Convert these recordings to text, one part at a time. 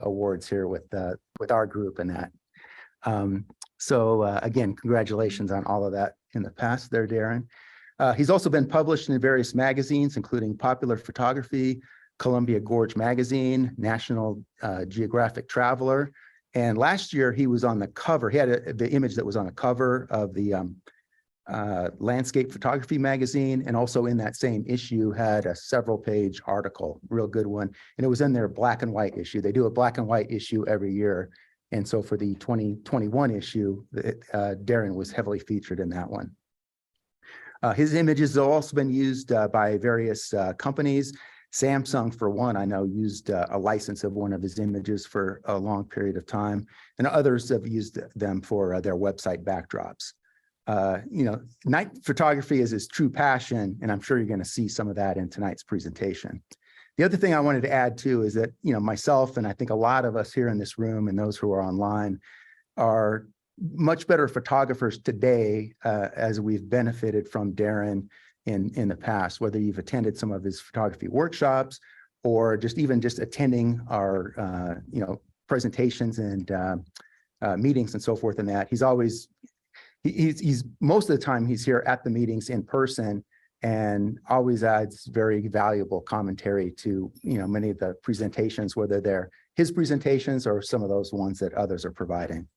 awards here with our group and that. So again, congratulations on all of that in the past there, Darren. He's also been published in various magazines, including Popular Photography, Columbia Gorge Magazine, National Geographic Traveler. And last year he was on the cover. He had the image that was on the cover of the Landscape Photography magazine, and also in that same issue had a several-page article, real good one. And it was in their black and white issue. They do a black and white issue every year. And so for the 2021 issue, Darren was heavily featured in that one. His images have also been used by various companies. Samsung, for one, I know used a license of one of his images for a long period of time, and others have used them for their website backdrops. You know, night photography is his true passion, and I'm sure you're going to see some of that in tonight's presentation. The other thing I wanted to add too is that, you know, myself and I think a lot of us here in this room and those who are online are much better photographers today as we've benefited from Darren in the past, whether you've attended some of his photography workshops or just attending our you know, presentations and meetings and so forth. And that he's always most of the time he's here at the meetings in person and always adds very valuable commentary to, you know, many of the presentations, whether they're his presentations or some of those ones that others are providing.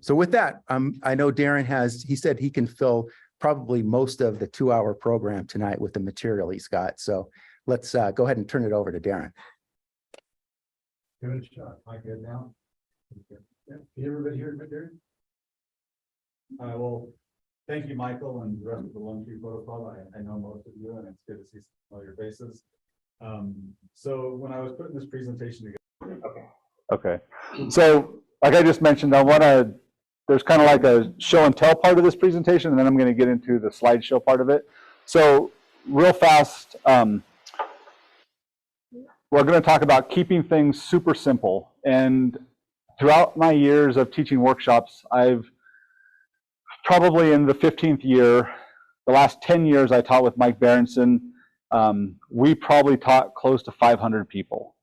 So with that, I know Darren he said he can fill probably most of the 2-hour program tonight with the material he's got. So let's go ahead and turn it over to Darren. Good shot. Am I good now? Yeah. Can everybody hear me, Darren? Well, thank you, Michael, and the rest of the Lone Tree Protocol. I know most of you, and it's good to see some familiar faces. So when I was putting this presentation together. Okay. So like I just mentioned, there's kind of like a show and tell part of this presentation, and then I'm going to get into the slideshow part of it. So real fast, we're going to talk about keeping things super simple. And throughout my years of teaching workshops, I've probably in the 15th year, the last 10 years I taught with Mike Berenson, we probably taught close to 500 people.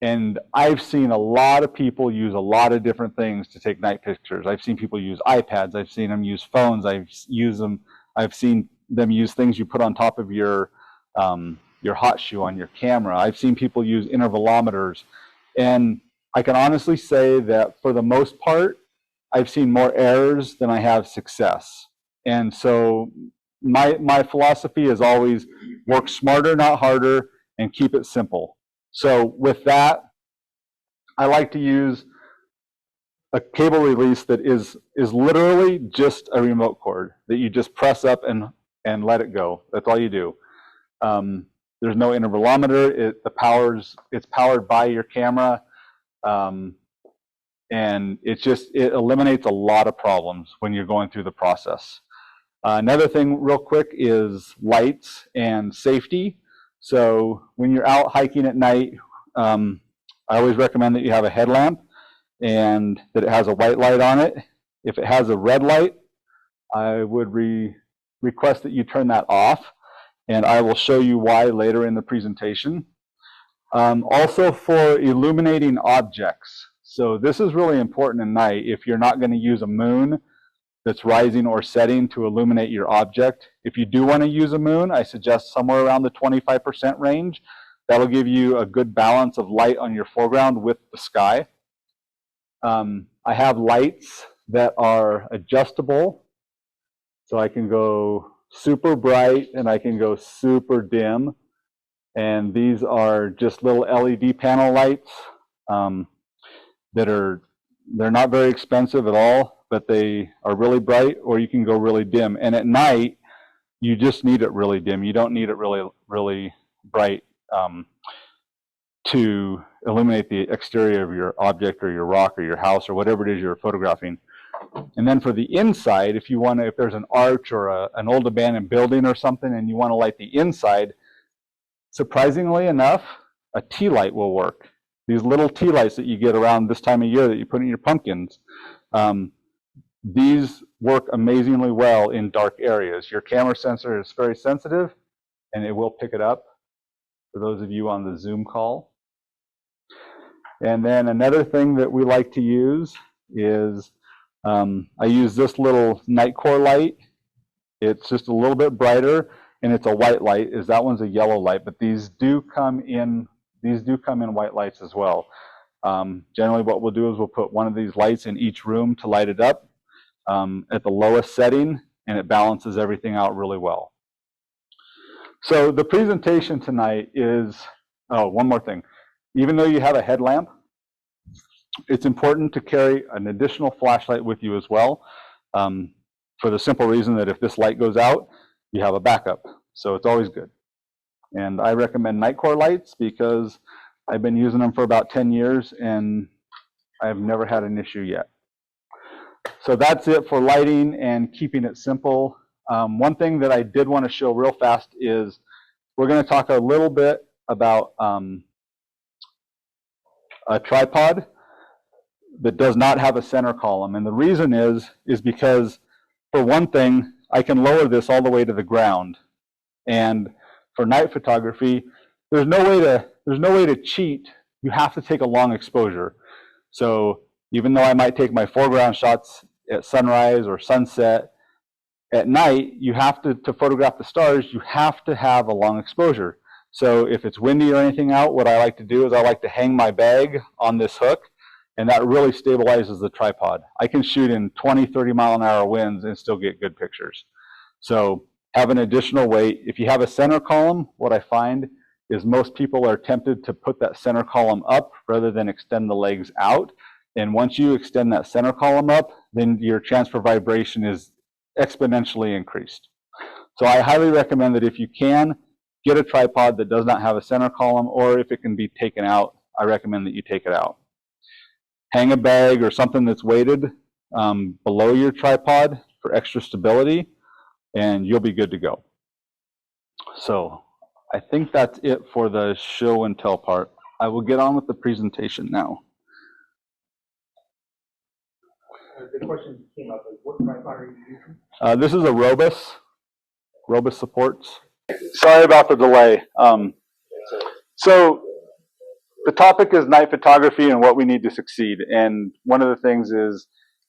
And I've seen a lot of people use a lot of different things to take night pictures. I've seen people use iPads. I've seen them use phones. I've seen them use things you put on top of your hot shoe on your camera. I've seen people use intervalometers. And I can honestly say that for the most part, I've seen more errors than I have success. And so my philosophy is always work smarter, not harder, and keep it simple. So with that, I like to use a cable release that is literally just a remote cord that you just press up and let it go. That's all you do. There's no intervalometer. It's powered by your camera. And it eliminates a lot of problems when you're going through the process. Another thing real quick is lights and safety. So when you're out hiking at night, I always recommend that you have a headlamp and that it has a white light on it. If it has a red light, I would request that you turn that off, and I will show you why later in the presentation. Also for illuminating objects. So this is really important at night. If you're not going to use a moon that's rising or setting to illuminate your object, if you do want to use a moon, I suggest somewhere around the 25% range. That'll give you a good balance of light on your foreground with the sky. I have lights that are adjustable. So I can go super bright and I can go super dim. And these are just little LED panel lights. They're not very expensive at all, but they are really bright, or you can go really dim. And at night, you just need it really dim. You don't need it really, really bright to illuminate the exterior of your object or your rock or your house or whatever it is you're photographing. And then for the inside, if there's an arch or an old abandoned building or something and you want to light the inside, surprisingly enough, a tea light will work. These little tea lights that you get around this time of year that you put in your pumpkins, these work amazingly well in dark areas. Your camera sensor is very sensitive and it will pick it up for those of you on the Zoom call. And then another thing that we like to use is I use this little night core light. It's just a little bit brighter, and it's a white light. That one's a yellow light, but these do come in white lights as well. Generally, what we'll do is we'll put one of these lights in each room to light it up at the lowest setting, and it balances everything out really well. So the presentation tonight is, oh, one more thing. Even though you have a headlamp, it's important to carry an additional flashlight with you as well, for the simple reason that if this light goes out, you have a backup. So it's always good. And I recommend night core lights because I've been using them for about 10 years and I've never had an issue yet. So that's it for lighting and keeping it simple. One thing that I did want to show real fast is we're going to talk a little bit about a tripod that does not have a center column. And the reason is because, for one thing, I can lower this all the way to the ground. And for night photography, there's no way to cheat. You have to take a long exposure. So even though I might take my foreground shots at sunrise or sunset, at night, you have to photograph the stars, you have to have a long exposure. So if it's windy or anything out, what I like to do is I like to hang my bag on this hook, and that really stabilizes the tripod. I can shoot in 20, 30-mile-an-hour winds and still get good pictures. So have an additional weight. If you have a center column, what I find is most people are tempted to put that center column up rather than extend the legs out. And once you extend that center column up, then your chance for vibration is exponentially increased. So I highly recommend that if you can, get a tripod that does not have a center column, or if it can be taken out, I recommend that you take it out. Hang a bag or something that's weighted below your tripod for extra stability, and you'll be good to go. So I think that's it for the show and tell part. I will get on with the presentation now. The question came up, like, what tripod are you using? This is a Robus supports. Sorry about the delay. So the topic is night photography and what we need to succeed. And one of the things is,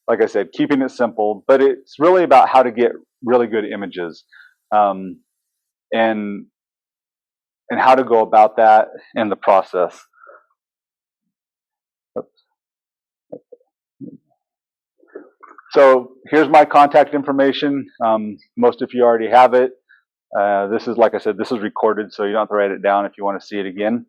like I said, keeping it simple, but it's really about how to get really good images, and how to go about that and the process. So here's my contact information. Most of you already have it. This is, like I said, this is recorded, so you don't have to write it down if you want to see it again.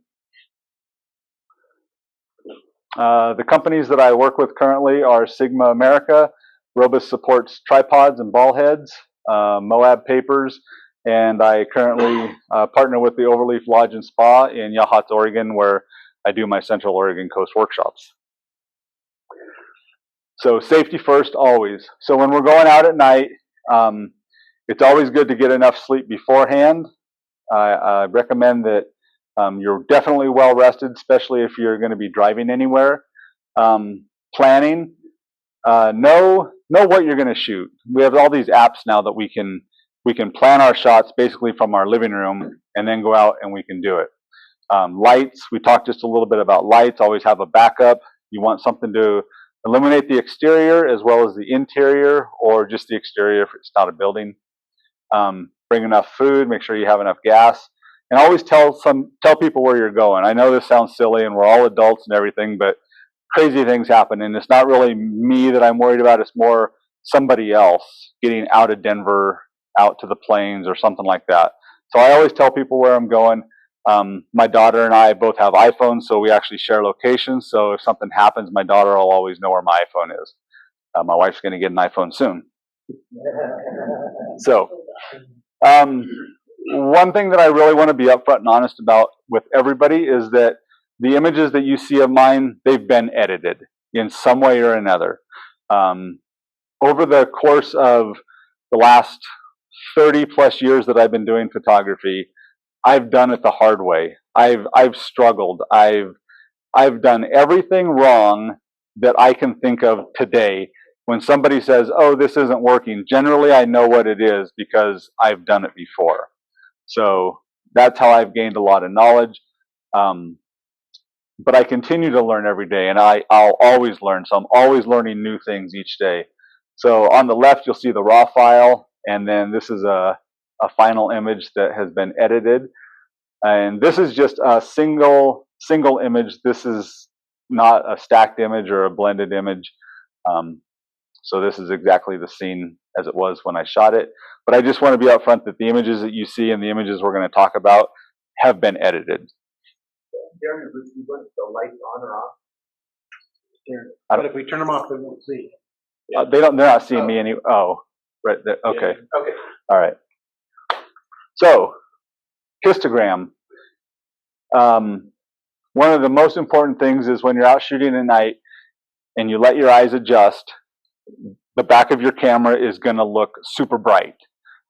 The companies that I work with currently are Sigma America, Robus supports tripods and ball heads, Moab Papers, and I currently partner with the Overleaf Lodge and Spa in Yachats, Oregon, where I do my Central Oregon Coast workshops. So safety first, always. So when we're going out at night, it's always good to get enough sleep beforehand. I recommend that you're definitely well rested, especially if you're going to be driving anywhere. Planning, know what you're going to shoot. We have all these apps now that we can plan our shots basically from our living room and then go out and we can do it. Lights, we talked just a little bit about lights. Always have a backup. You want something to illuminate the exterior as well as the interior, or just the exterior if it's not a building. Bring enough food, make sure you have enough gas, and always tell people where you're going. I know this sounds silly and we're all adults and everything, but crazy things happen, and it's not really me that I'm worried about, it's more somebody else getting out of Denver, out to the plains or something like that. So I always tell people where I'm going. My daughter and I both have iPhones, so we actually share locations. So if something happens, my daughter will always know where my iPhone is. My wife's going to get an iPhone soon. So one thing that I really want to be upfront and honest about with everybody is that the images that you see of mine, they've been edited in some way or another. Over the course of the last 30 plus years that I've been doing photography, I've done it the hard way. I've struggled. I've done everything wrong that I can think of today. When somebody says, "Oh, this isn't working," generally I know what it is because I've done it before. So that's how I've gained a lot of knowledge. but I continue to learn every day, and I'll always learn. So I'm always learning new things each day. So on the left, you'll see the raw file, and then this is a final image that has been edited. And this is just a single image. This is not a stacked image or a blended image. So this is exactly the scene as it was when I shot it. But I just want to be upfront that the images that you see and the images we're going to talk about have been edited. Darren, would you want the lights on or off? But if we turn them off, they won't see. They're not seeing me any. Oh, right there. Okay. Yeah. Okay. All right. So, histogram. One of the most important things is when you're out shooting at night and you let your eyes adjust, the back of your camera is going to look super bright.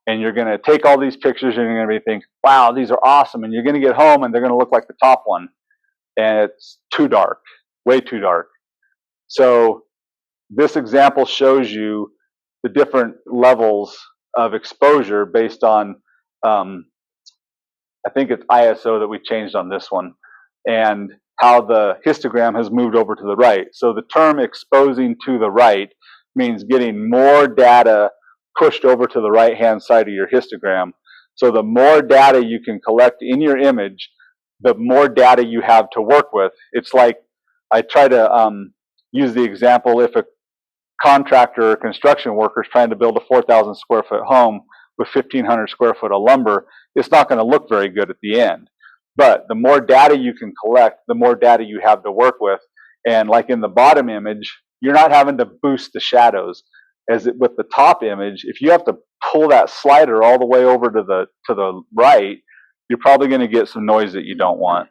And you're going to take all these pictures and you're going to think, wow, these are awesome. And you're going to get home and they're going to look like the top one. And it's too dark, way too dark. So this example shows you the different levels of exposure based on, I think it's ISO that we changed on this one, and how the histogram has moved over to the right. So the term exposing to the right means getting more data pushed over to the right-hand side of your histogram. So the more data you can collect in your image, the more data you have to work with. It's like, I try to use the example, if a contractor or construction worker is trying to build a 4,000 square foot home with 1,500 square foot of lumber, it's not going to look very good at the end. But the more data you can collect, the more data you have to work with. And like in the bottom image, you're not having to boost the shadows. With the top image, if you have to pull that slider all the way over to the right, you're probably going to get some noise that you don't want.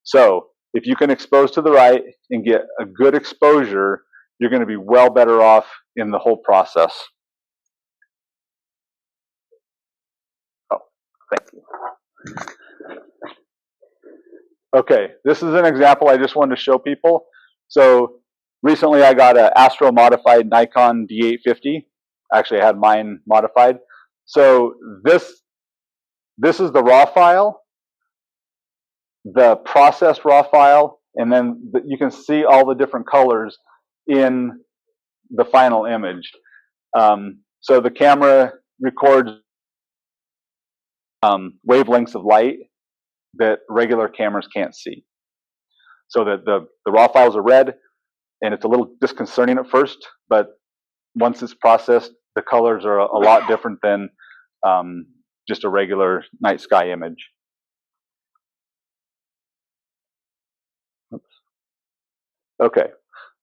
So if you can expose to the right and get a good exposure, you're going to be well better off in the whole process. Oh, thank you. Okay, this is an example I just wanted to show people. So recently I got an Astro modified Nikon D850. Actually, I had mine modified. So this is the raw file, the processed raw file, and then you can see all the different colors in the final image. So the camera records wavelengths of light that regular cameras can't see. So that the raw files are red, and it's a little disconcerting at first, but once it's processed, the colors are a lot different than just a regular night sky image. Oops. Okay,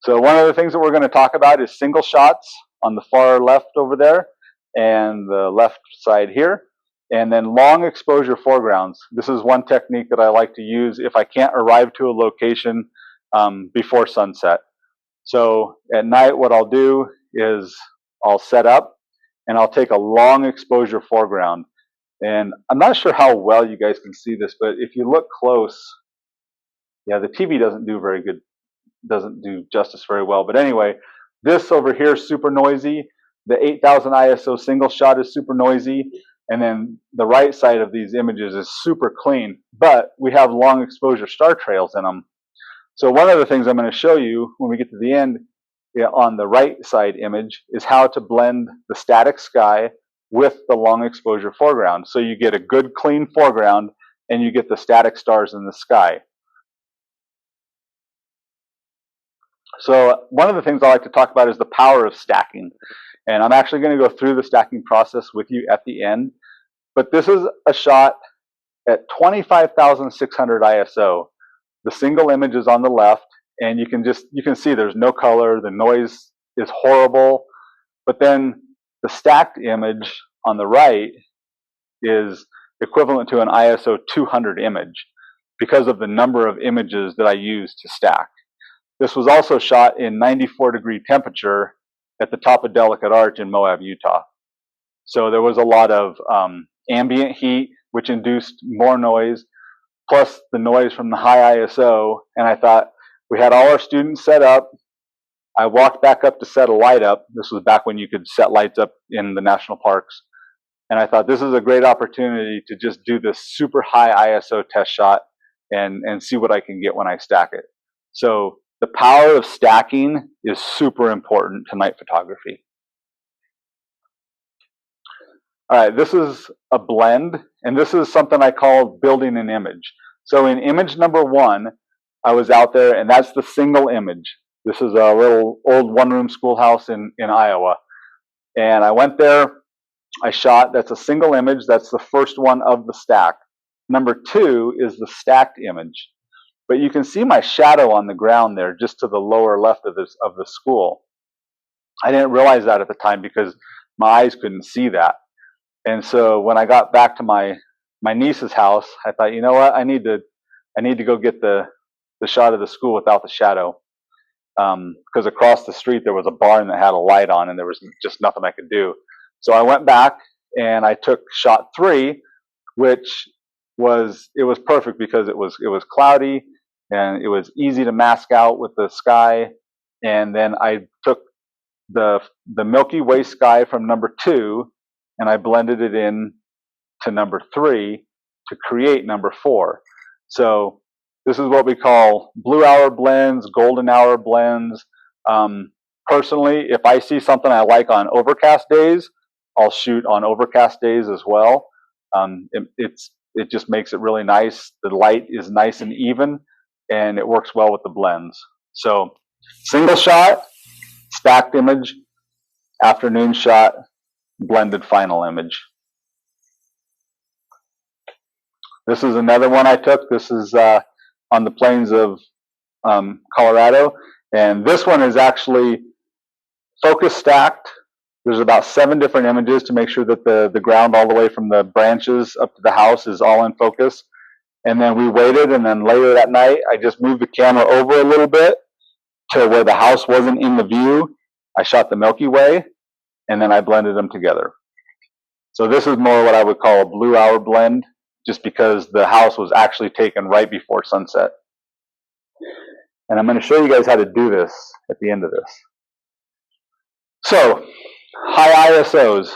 so one of the things that we're going to talk about is single shots on the far left over there, and the left side here, and then long exposure foregrounds. This is one technique that I like to use if I can't arrive to a location before sunset. So at night, what I'll do is I'll set up and I'll take a long exposure foreground. And I'm not sure how well you guys can see this, but if you look close, yeah, the TV doesn't do very good, doesn't do justice very well. But anyway, this over here is super noisy. The 8000 ISO single shot is super noisy. And then the right side of these images is super clean, but we have long exposure star trails in them. So one of the things I'm going to show you when we get to the end on the right side image is how to blend the static sky with the long exposure foreground. So you get a good clean foreground and you get the static stars in the sky. So one of the things I like to talk about is the power of stacking. And I'm actually going to go through the stacking process with you at the end. But this is a shot at 25,600 ISO. The single image is on the left, and you can see there's no color, the noise is horrible. But then the stacked image on the right is equivalent to an ISO 200 image because of the number of images that I use to stack. This was also shot in 94-degree temperature at the top of Delicate Arch in Moab, Utah. So there was a lot of ambient heat, which induced more noise, plus the noise from the high ISO. And I thought, we had all our students set up. I walked back up to set a light up. This was back when you could set lights up in the national parks. And I thought, this is a great opportunity to just do this super high ISO test shot and see what I can get when I stack it. So the power of stacking is super important to night photography. All right, this is a blend, and this is something I call building an image. So in image number 1, I was out there, and that's the single image. This is a little old one-room schoolhouse in Iowa. And I went there, I shot, that's a single image, that's the first one of the stack. Number 2 is the stacked image. But you can see my shadow on the ground there, just to the lower left of the school. I didn't realize that at the time because my eyes couldn't see that. And so when I got back to my niece's house, I thought, you know what, I need to go get the shot of the school without the shadow. Because across the street there was a barn that had a light on, and there was just nothing I could do. So I went back and I took shot 3, which was perfect because it was cloudy and it was easy to mask out with the sky. And then I took the Milky Way sky from number 2 and I blended it in to number 3 to create number 4. So this is what we call blue hour blends, golden hour blends. Personally, if I see something I like on overcast days, I'll shoot on overcast days as well. It just makes it really nice. The light is nice and even, and it works well with the blends. So single shot, stacked image, afternoon shot, blended final image. This is another one I took. This is on the plains of Colorado, and this one is actually focus stacked. There's about 7 different images to make sure that the ground all the way from the branches up to the house is all in focus. And then we waited, and then later that night, I just moved the camera over a little bit to where the house wasn't in the view. I shot the Milky Way, and then I blended them together. So this is more what I would call a blue hour blend, just because the house was actually taken right before sunset. And I'm going to show you guys how to do this at the end of this. So, high ISOs.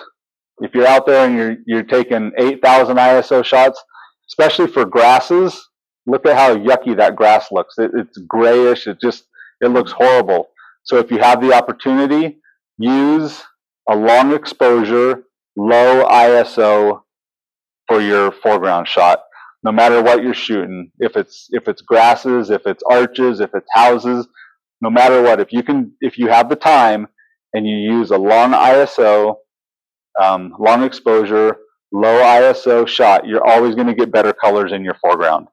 If you're out there and you're taking 8,000 ISO shots, especially for grasses, look at how yucky that grass looks. It's grayish. It looks horrible. So if you have the opportunity, use a long exposure, low ISO for your foreground shot. No matter what you're shooting, if it's grasses, if it's arches, if it's houses, no matter what, if you have the time and you use a long ISO, long exposure, low ISO shot, you're always going to get better colors in your foreground.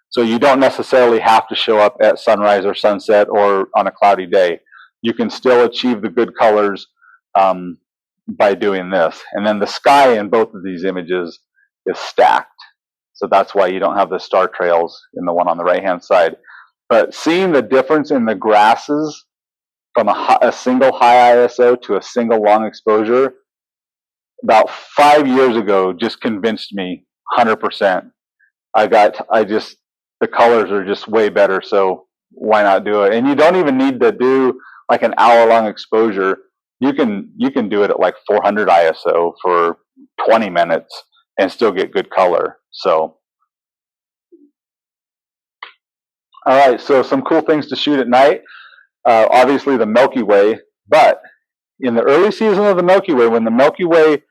So you don't necessarily have to show up at sunrise or sunset or on a cloudy day. You can still achieve the good colors by doing this. And then the sky in both of these images is stacked. So that's why you don't have the star trails in the one on the right-hand side. But seeing the difference in the grasses from a single high ISO to a single long exposure, about 5 years ago, just convinced me 100%. The colors are just way better, so why not do it? And you don't even need to do like an hour-long exposure. You can do it at like 400 ISO for 20 minutes and still get good color. So, all right, so some cool things to shoot at night. Obviously the Milky Way, but in the early season of the Milky Way, when the Milky Way,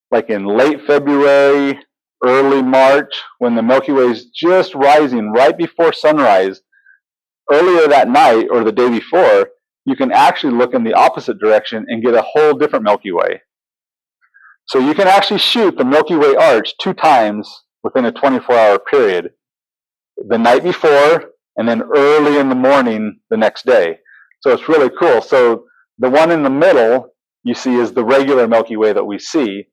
like in late February, early March, when the Milky Way is just rising right before sunrise, earlier that night or the day before, you can actually look in the opposite direction and get a whole different Milky Way. So you can actually shoot the Milky Way arch 2 times within a 24-hour period, the night before and then early in the morning the next day. So it's really cool. So the one in the middle you see is the regular Milky Way that we see,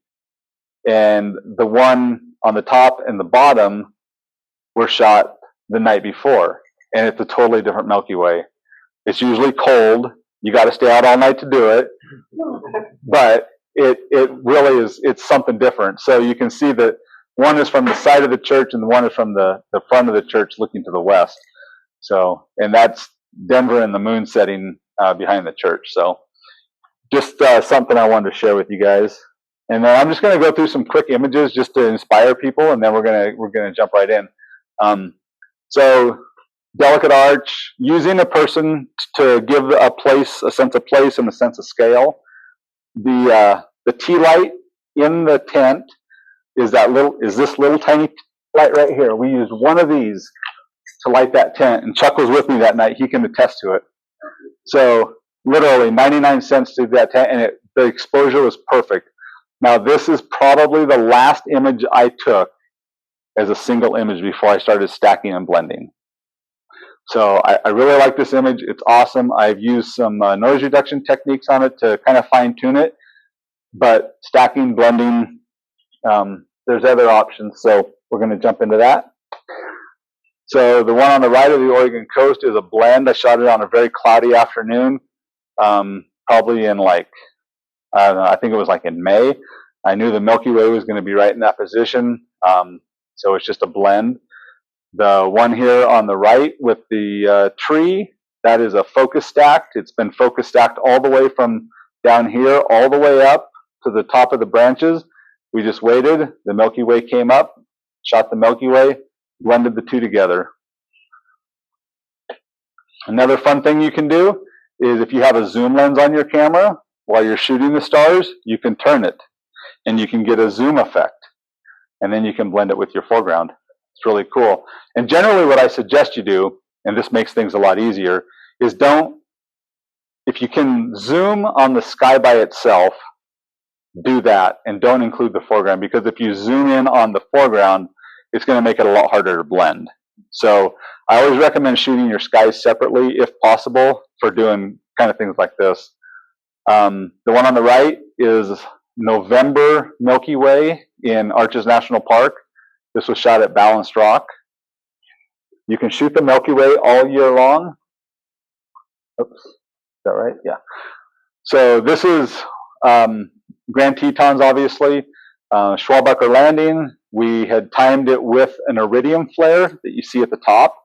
and the one on the top and the bottom were shot the night before, and it's a totally different Milky Way. It's usually cold. You got to stay out all night to do it, but it really is, it's something different. So you can see that one is from the side of the church and the one is from the front of the church looking to the west. So, and that's Denver and the moon setting behind the church. So just something I wanted to share with you guys. And then I'm just going to go through some quick images just to inspire people, and then we're gonna jump right in. So delicate arch, using a person to give a place, a sense of place and a sense of scale. The tea light in the tent is this little tiny light right here. We used one of these to light that tent, and Chuck was with me that night. He can attest to it. So literally 99 cents to that tent, and the exposure was perfect. Now this is probably the last image I took as a single image before I started stacking and blending. So I really like this image. It's awesome. I've used some noise reduction techniques on it to kind of fine tune it, but stacking, blending, there's other options. So we're going to jump into that. So the one on the right of the Oregon coast is a blend. I shot it on a very cloudy afternoon, probably in like, I don't know, I think it was like in May. I knew the Milky Way was going to be right in that position. So it's just a blend. The one here on the right with the tree, that is a focus stacked. It's been focus stacked all the way from down here, all the way up to the top of the branches. We just waited. The Milky Way came up, shot the Milky Way, blended the two together. Another fun thing you can do is if you have a zoom lens on your camera, while you're shooting the stars, you can turn it and you can get a zoom effect. And then you can blend it with your foreground. It's really cool. And generally what I suggest you do, and this makes things a lot easier, is if you can zoom on the sky by itself, do that and don't include the foreground, because if you zoom in on the foreground, it's going to make it a lot harder to blend. So I always recommend shooting your skies separately if possible for doing kind of things like this. The one on the right is November Milky Way in Arches National Park. This was shot at Balanced Rock. You can shoot the Milky Way all year long. Oops, is that right? Yeah. So this is Grand Tetons, obviously. Schwalbacher Landing. We had timed it with an iridium flare that you see at the top.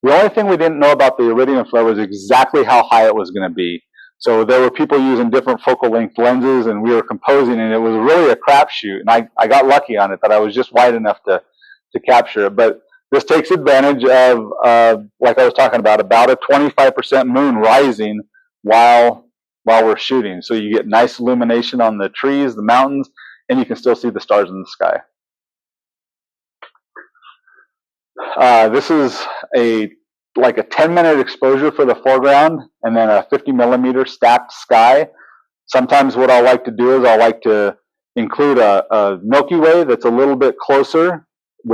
The only thing we didn't know about the iridium flare was exactly how high it was going to be. So there were people using different focal length lenses, and we were composing, and it was really a crapshoot. And I got lucky on it that I was just wide enough to capture it. But this takes advantage of, like I was talking about a 25% moon rising while we're shooting. So you get nice illumination on the trees, the mountains, and you can still see the stars in the sky. This is like a 10-minute exposure for the foreground, and then a 50mm stacked sky. Sometimes what I like to do is I like to include a Milky Way that's a little bit closer,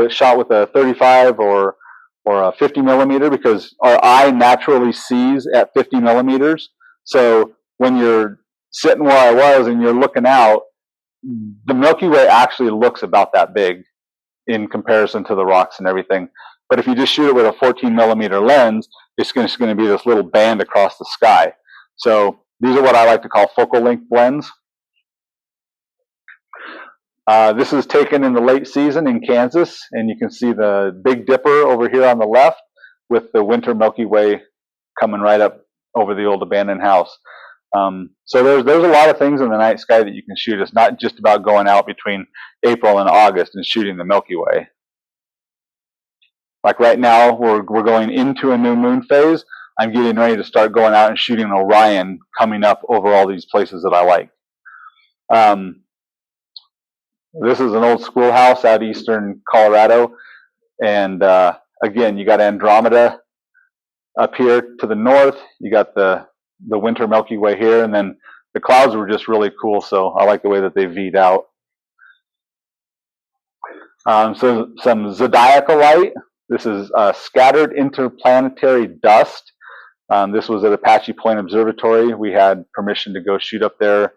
shot with a 35 or a 50mm, because our eye naturally sees at 50mm. So when you're sitting where I was and you're looking out, the Milky Way actually looks about that big in comparison to the rocks and everything. But if you just shoot it with a 14mm lens, it's just going to be this little band across the sky. So these are what I like to call focal length blends. This is taken in the late season in Kansas, and you can see the Big Dipper over here on the left with the winter Milky Way coming right up over the old abandoned house. So there's a lot of things in the night sky that you can shoot. It's not just about going out between April and August and shooting the Milky Way. Like right now, we're going into a new moon phase. I'm getting ready to start going out and shooting Orion coming up over all these places that I like. This is an old schoolhouse out eastern Colorado. And again, you got Andromeda up here to the north. You got the winter Milky Way here. And then the clouds were just really cool. So I like the way that they V'd out. So some zodiacal light. This is scattered interplanetary dust. This was at Apache Point Observatory. We had permission to go shoot up there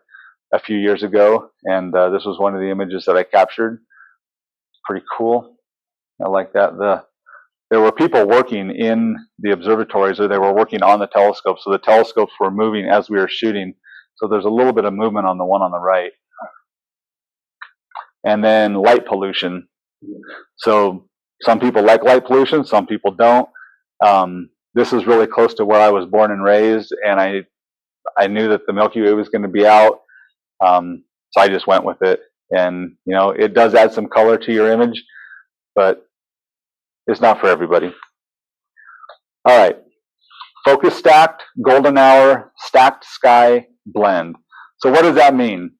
a few years ago, and this was one of the images that I captured. Pretty cool. I like that. There were people working in the observatories, or they were working on the telescopes, so the telescopes were moving as we were shooting. So there's a little bit of movement on the one on the right. And then light pollution. So some people like light pollution, some people don't. This is really close to where I was born and raised, and I knew that the Milky Way was going to be out, so I just went with it. And you know, it does add some color to your image, but it's not for everybody. All right. Focus stacked, golden hour, stacked sky, blend. So what does that mean?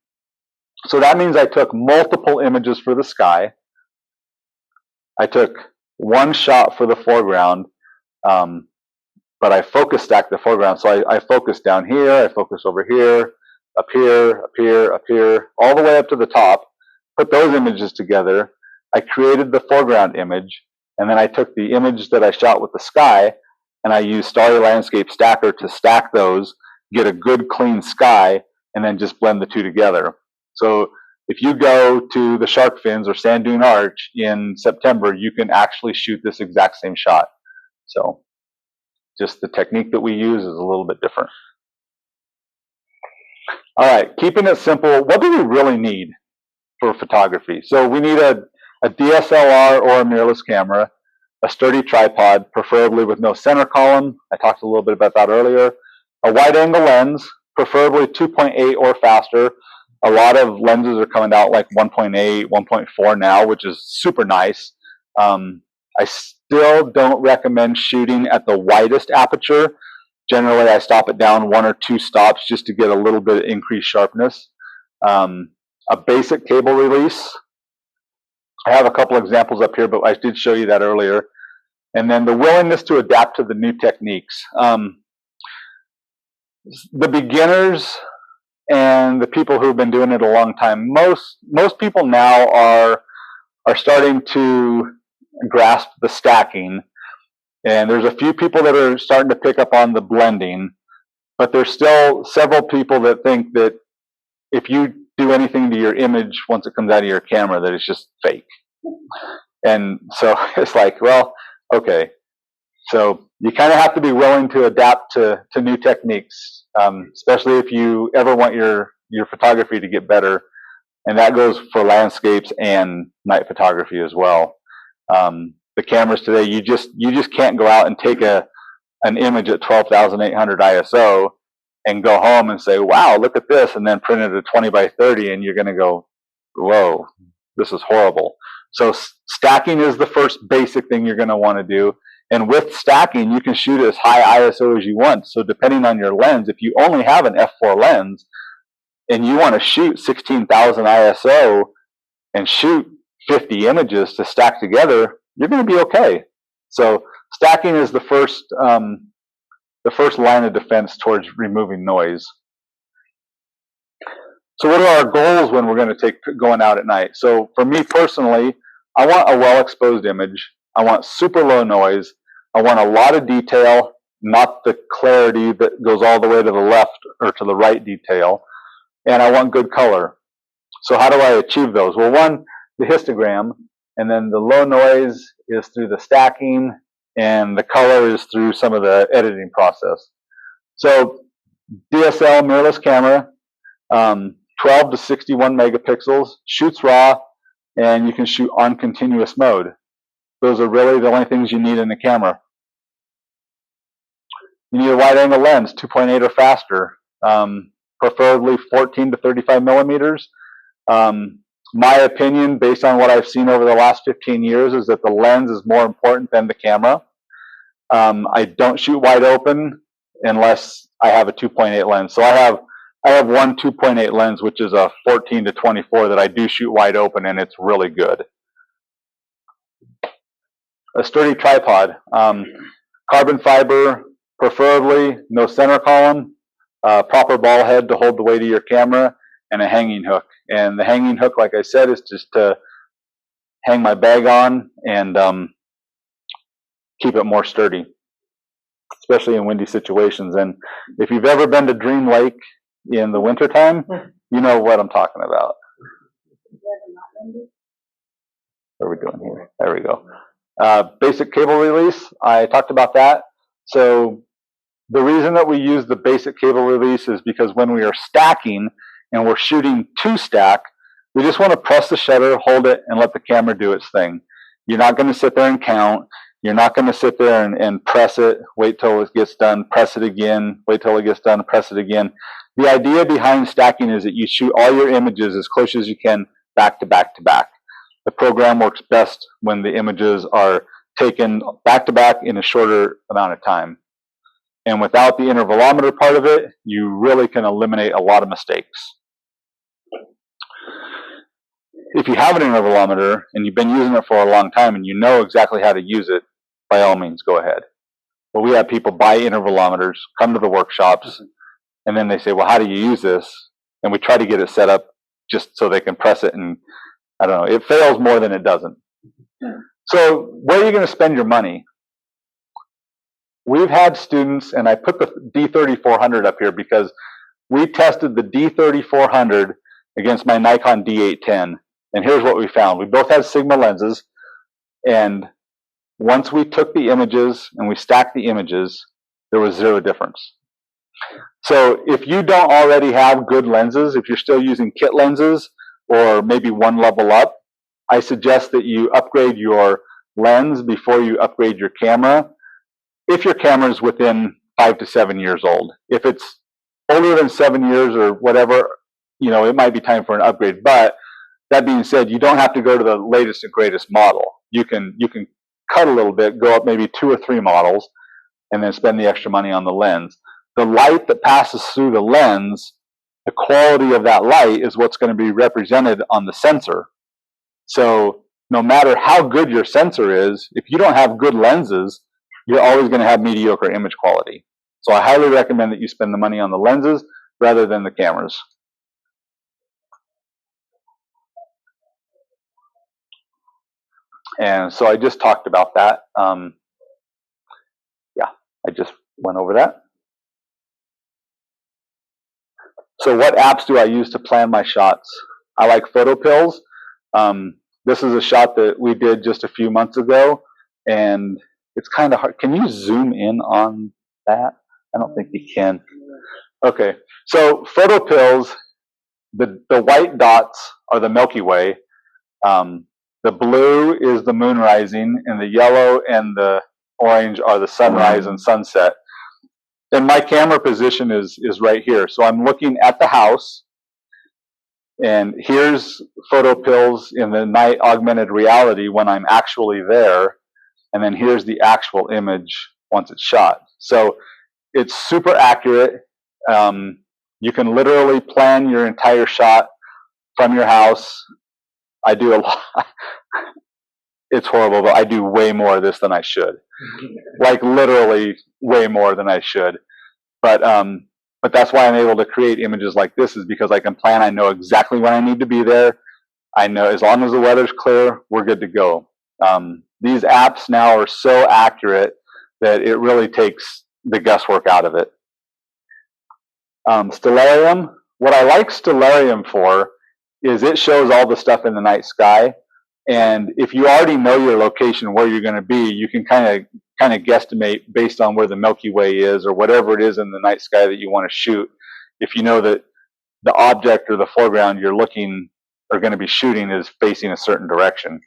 So that means I took multiple images for the sky. I took one shot for the foreground, but I focus stacked the foreground. So I focus down here, I focus over here, up here, up here, up here, all the way up to the top, put those images together. I created the foreground image, and then I took the image that I shot with the sky, and I used Starry Landscape Stacker to stack those, get a good clean sky, and then just blend the two together. So if you go to the Shark Fins or Sand Dune Arch in September, you can actually shoot this exact same shot. So just the technique that we use is a little bit different. All right, keeping it simple, what do we really need for photography? So we need a DSLR or a mirrorless camera, a sturdy tripod, preferably with no center column. I talked a little bit about that earlier. A wide angle lens, preferably 2.8 or faster. A lot of lenses are coming out like 1.8, 1.4 now, which is super nice. I still don't recommend shooting at the widest aperture. Generally, I stop it down 1 or 2 stops just to get a little bit of increased sharpness. A basic cable release. I have a couple examples up here, but I did show you that earlier. And then the willingness to adapt to the new techniques. The beginners and the people who've been doing it a long time, most people now are starting to grasp the stacking. And there's a few people that are starting to pick up on the blending, but there's still several people that think that if you do anything to your image once it comes out of your camera, that it's just fake. And so it's like, well, okay. So you kind of have to be willing to adapt to new techniques, especially if you ever want your photography to get better. And that goes for landscapes and night photography as well. The cameras today, you just can't go out and take an image at 12,800 ISO and go home and say, wow, look at this, and then print it at 20 by 30, and you're going to go, whoa, this is horrible. So stacking is the first basic thing you're going to want to do. And with stacking, you can shoot as high ISO as you want. So depending on your lens, if you only have an f4 lens and you want to shoot 16,000 ISO and shoot 50 images to stack together, you're going to be okay. So stacking is the first line of defense towards removing noise. So what are our goals when we're going to take going out at night? So for me personally, I want a well-exposed image. I want super low noise. I want a lot of detail, not the clarity that goes all the way to the left or to the right detail. And I want good color. So how do I achieve those? Well, one, the histogram, and then the low noise is through the stacking, and the color is through some of the editing process. So DSL mirrorless camera, 12 to 61 megapixels, shoots raw, and you can shoot on continuous mode. Those are really the only things you need in a camera. You need a wide angle lens, 2.8 or faster, preferably 14 to 35 millimeters. My opinion, based on what I've seen over the last 15 years, is that the lens is more important than the camera. I don't shoot wide open unless I have a 2.8 lens. So I have one 2.8 lens, which is a 14 to 24 that I do shoot wide open, and it's really good. A sturdy tripod, carbon fiber, preferably no center column, proper ball head to hold the weight of your camera, and a hanging hook. And the hanging hook, like I said, is just to hang my bag on and keep it more sturdy, especially in windy situations. And if you've ever been to Dream Lake in the wintertime, you know what I'm talking about. What are we doing here? There we go. Basic cable release, I talked about that. So the reason that we use the basic cable release is because when we are stacking and we're shooting to stack, we just want to press the shutter, hold it, and let the camera do its thing. You're not going to sit there and count. You're not going to sit there and press it, wait till it gets done, press it again, wait till it gets done, press it again. The idea behind stacking is that you shoot all your images as close as you can back to back to back. The program works best when the images are taken back to back in a shorter amount of time. And without the intervalometer part of it, you really can eliminate a lot of mistakes. If you have an intervalometer and you've been using it for a long time and you know exactly how to use it, by all means, go ahead. But we have people buy intervalometers, come to the workshops, and then they say, well, how do you use this? And we try to get it set up just so they can press it, and I don't know, it fails more than it doesn't. So where are you going to spend your money? We've had students, and I put the D3400 up here because we tested the D3400 against my Nikon D810, and here's what we found. We both had Sigma lenses, and once we took the images and we stacked the images, there was zero difference. So if you don't already have good lenses, if you're still using kit lenses or maybe one level up, I suggest that you upgrade your lens before you upgrade your camera. If your camera is within 5 to 7 years old. If it's older than 7 years or whatever, you know, it might be time for an upgrade. But that being said, you don't have to go to the latest and greatest model. You can cut a little bit, go up maybe 2 or 3 models, and then spend the extra money on the lens. The light that passes through the lens, the quality of that light is what's going to be represented on the sensor. So no matter how good your sensor is, if you don't have good lenses, you're always going to have mediocre image quality. So I highly recommend that you spend the money on the lenses rather than the cameras. And so I just talked about that. Yeah, I just went over that. So what apps do I use to plan my shots? I like photo pills. This is a shot that we did just a few months ago, and it's kind of hard. Can you zoom in on that? I don't think you can. Okay, so photo pills, the white dots are the Milky Way. The blue is the moon rising, and the yellow and the orange are the sunrise and sunset. And my camera position is right here. So I'm looking at the house, and here's photo pills in the night augmented reality when I'm actually there. And then here's the actual image once it's shot. So it's super accurate. You can literally plan your entire shot from your house. I do a lot. It's horrible, but I do way more of this than I should. Like literally way more than I should. But that's why I'm able to create images like this, is because I can plan. I know exactly when I need to be there. I know as long as the weather's clear, we're good to go. These apps now are so accurate that it really takes the guesswork out of it. Stellarium, what I like Stellarium for is it shows all the stuff in the night sky. And if you already know your location, where you're going to be, you can kind of guesstimate based on where the Milky Way is or whatever it is in the night sky that you want to shoot. If you know that the object or the foreground you're looking or going to be shooting is facing a certain direction.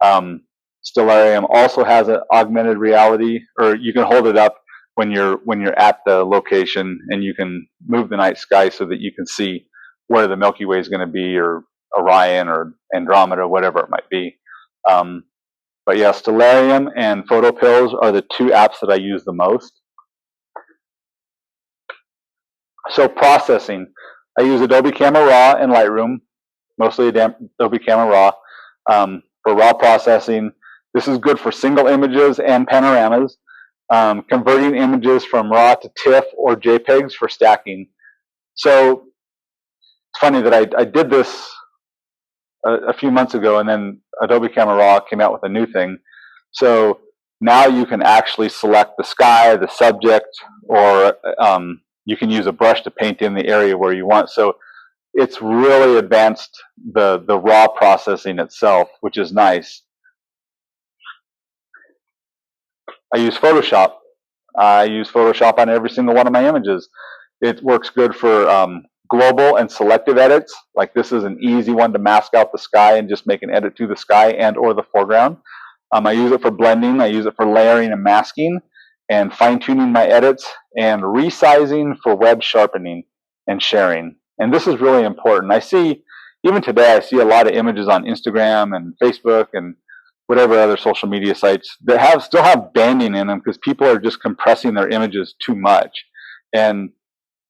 Stellarium also has an augmented reality, or you can hold it up when you're at the location, and you can move the night sky so that you can see where the Milky Way is going to be, or Orion or Andromeda, whatever it might be. But yeah, Stellarium and Photo Pills are the 2 apps that I use the most. So processing, I use Adobe Camera Raw and Lightroom, mostly Adobe Camera Raw. For raw processing, this is good for single images and panoramas. Converting images from RAW to TIFF or JPEGs for stacking. So it's funny that I did this a few months ago, and then Adobe Camera Raw came out with a new thing. So now you can actually select the sky, the subject, or you can use a brush to paint in the area where you want. So it's really advanced the raw processing itself, which is nice. I use Photoshop. I use Photoshop on every single one of my images. It works good for global and selective edits. Like this is an easy one to mask out the sky and just make an edit to the sky and or the foreground. I use it for blending. I use it for layering and masking and fine-tuning my edits, and resizing for web sharpening and sharing. And this is really important. I see, even today, I see a lot of images on Instagram and Facebook and whatever other social media sites that still have banding in them because people are just compressing their images too much. And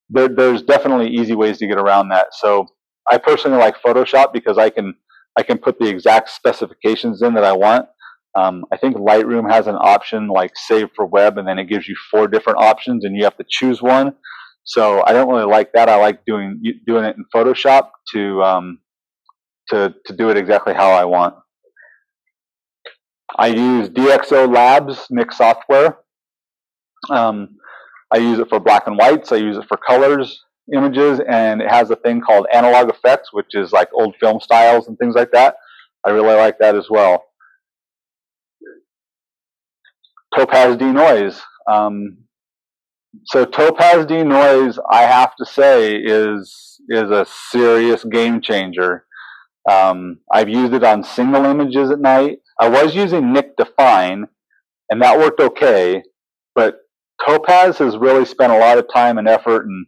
there's definitely easy ways to get around that. So I personally like Photoshop because I can put the exact specifications in that I want. I think Lightroom has an option like Save for Web, and then it gives you 4 different options, and you have to choose one. So I don't really like that. I like doing it in Photoshop to do it exactly how I want. I use DxO Labs Nik software. I use it for black and whites. I use it for colors images, and it has a thing called analog effects, which is like old film styles and things like that. I really like that as well. Topaz denoise. So Topaz denoise, I have to say, is a serious game changer. I've used it on single images at night. I was using Nik Define, and that worked okay, but Topaz has really spent a lot of time and effort and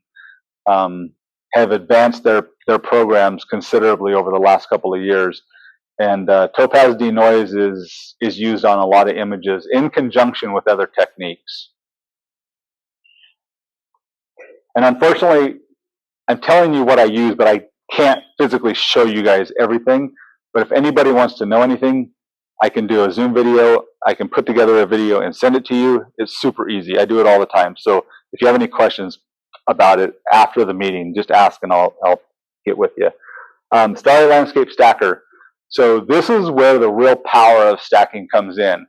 have advanced their programs considerably over the last couple of years. And Topaz denoise is used on a lot of images in conjunction with other techniques. And unfortunately, I'm telling you what I use, but I can't physically show you guys everything. But if anybody wants to know anything, I can do a Zoom video. I can put together a video and send it to you. It's super easy. I do it all the time. So if you have any questions about it after the meeting, just ask and I'll get with you. Starry Landscape Stacker. So this is where the real power of stacking comes in.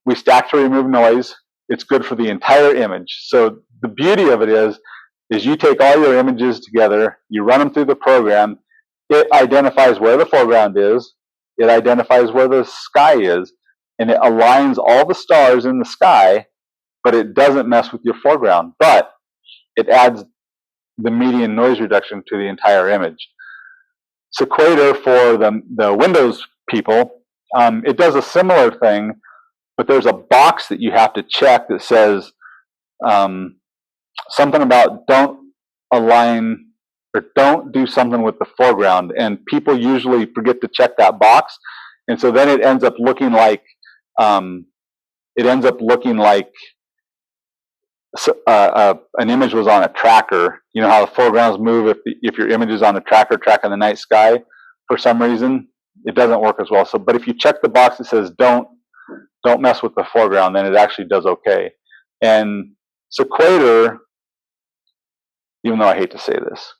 We stack to remove noise. It's good for the entire image. So the beauty of it is you take all your images together, you run them through the program, it identifies where the foreground is, it identifies where the sky is, and it aligns all the stars in the sky, but it doesn't mess with your foreground. But it adds the median noise reduction to the entire image. Sequator for the Windows people, it does a similar thing, but there's a box that you have to check that says something about don't align or don't do something with the foreground, and people usually forget to check that box, and so then it ends up looking like an image was on a tracker. You know how the foregrounds move if your image is on a tracker tracking the night sky. For some reason, it doesn't work as well. So, but if you check the box that says don't mess with the foreground, then it actually does okay. And Sequator, even though I hate to say this,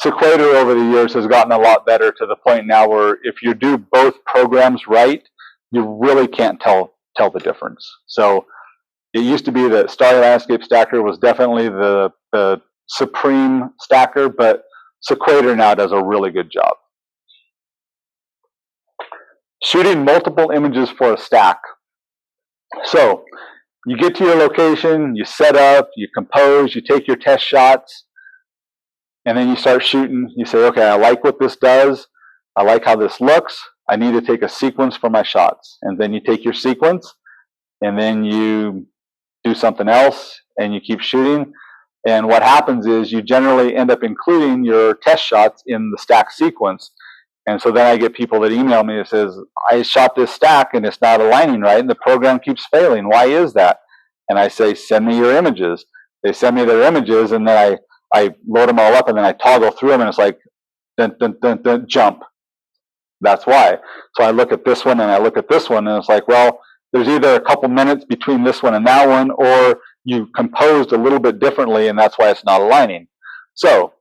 Sequator over the years has gotten a lot better to the point now where if you do both programs right, you really can't tell the difference. So it used to be that Starry Landscape Stacker was definitely the supreme stacker, but Sequator now does a really good job. Shooting multiple images for a stack. So you get to your location, you set up, you compose, you take your test shots, and then you start shooting. You say, okay, I like what this does. I like how this looks. I need to take a sequence for my shots. And then you take your sequence, and then you do something else, and you keep shooting. And what happens is you generally end up including your test shots in the stack sequence. And so then I get people that email me that says, I shot this stack and it's not aligning right, and the program keeps failing. Why is that? And I say, send me your images. They send me their images, and then I load them all up, and then I toggle through them, and it's like, dun, dun, dun, dun, jump. That's why. So I look at this one, and I look at this one, and it's like, well, there's either a couple minutes between this one and that one, or you composed a little bit differently, and that's why it's not aligning. So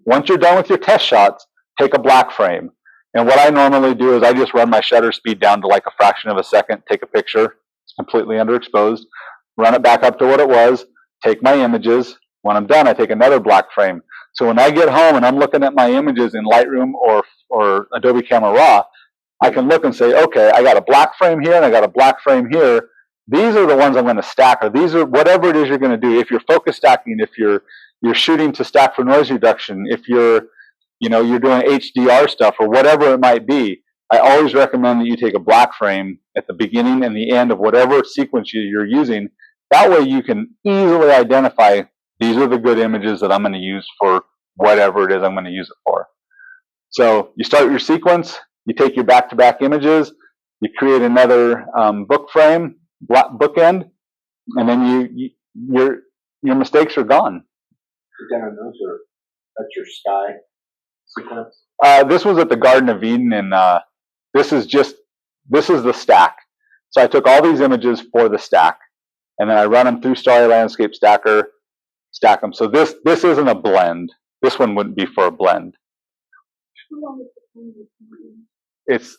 once you're done with your test shots, take a black frame. And what I normally do is I just run my shutter speed down to like a fraction of a second, take a picture, it's completely underexposed, run it back up to what it was, take my images. When I'm done, I take another black frame. So when I get home and I'm looking at my images in Lightroom or Adobe Camera Raw, I can look and say, okay, I got a black frame here and I got a black frame here. These are the ones I'm going to stack, or these are whatever it is you're going to do. If you're focus stacking, if you're shooting to stack for noise reduction, if you're doing HDR stuff or whatever it might be, I always recommend that you take a black frame at the beginning and the end of whatever sequence you're using. That way you can easily identify these are the good images that I'm going to use for whatever it is I'm going to use it for. So you start your sequence, you take your back-to-back images, you create another book frame, bookend, and then your mistakes are gone. Darren, that's your sky sequence? This was at the Garden of Eden, and this is the stack. So I took all these images for the stack, and then I run them through Starry Landscape Stacker, stack them. So this isn't a blend. This one wouldn't be for a blend. It's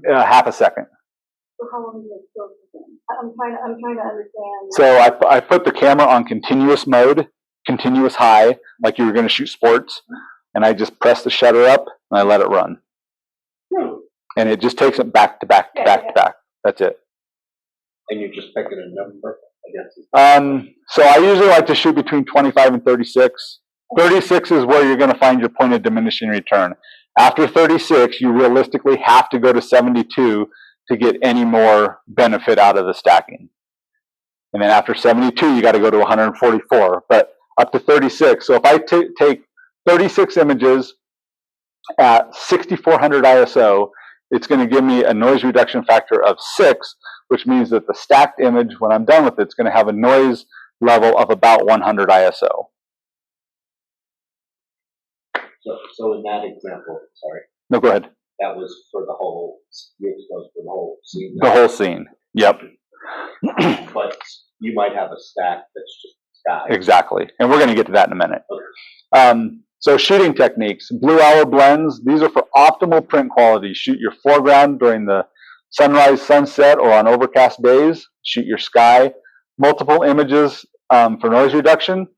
half a second. So how long is it still? I'm trying to understand. So I put the camera on continuous mode, continuous high, like you were going to shoot sports, and I just press the shutter up and I let it run. And it just takes it back to back to back to back. That's it. And you're just picking a number, I guess. So I usually like to shoot between 25 and 36. 36 is where you're going to find your point of diminishing return. After 36, you realistically have to go to 72 to get any more benefit out of the stacking. And then after 72, you got to go to 144, but up to 36. So if I take 36 images at 6400 ISO, it's going to give me a noise reduction factor of 6, which means that the stacked image, when I'm done with it, it's going to have a noise level of about 100 ISO. So in that example, sorry. No, go ahead. That was for the whole, you exposed for the whole scene. The whole scene. Yep. But you might have a stack that's just sky. Exactly. And we're going to get to that in a minute. Okay. So shooting techniques, blue hour blends, these are for optimal print quality. Shoot your foreground during the sunrise, sunset, or on overcast days. Shoot your sky. Multiple images for noise reduction.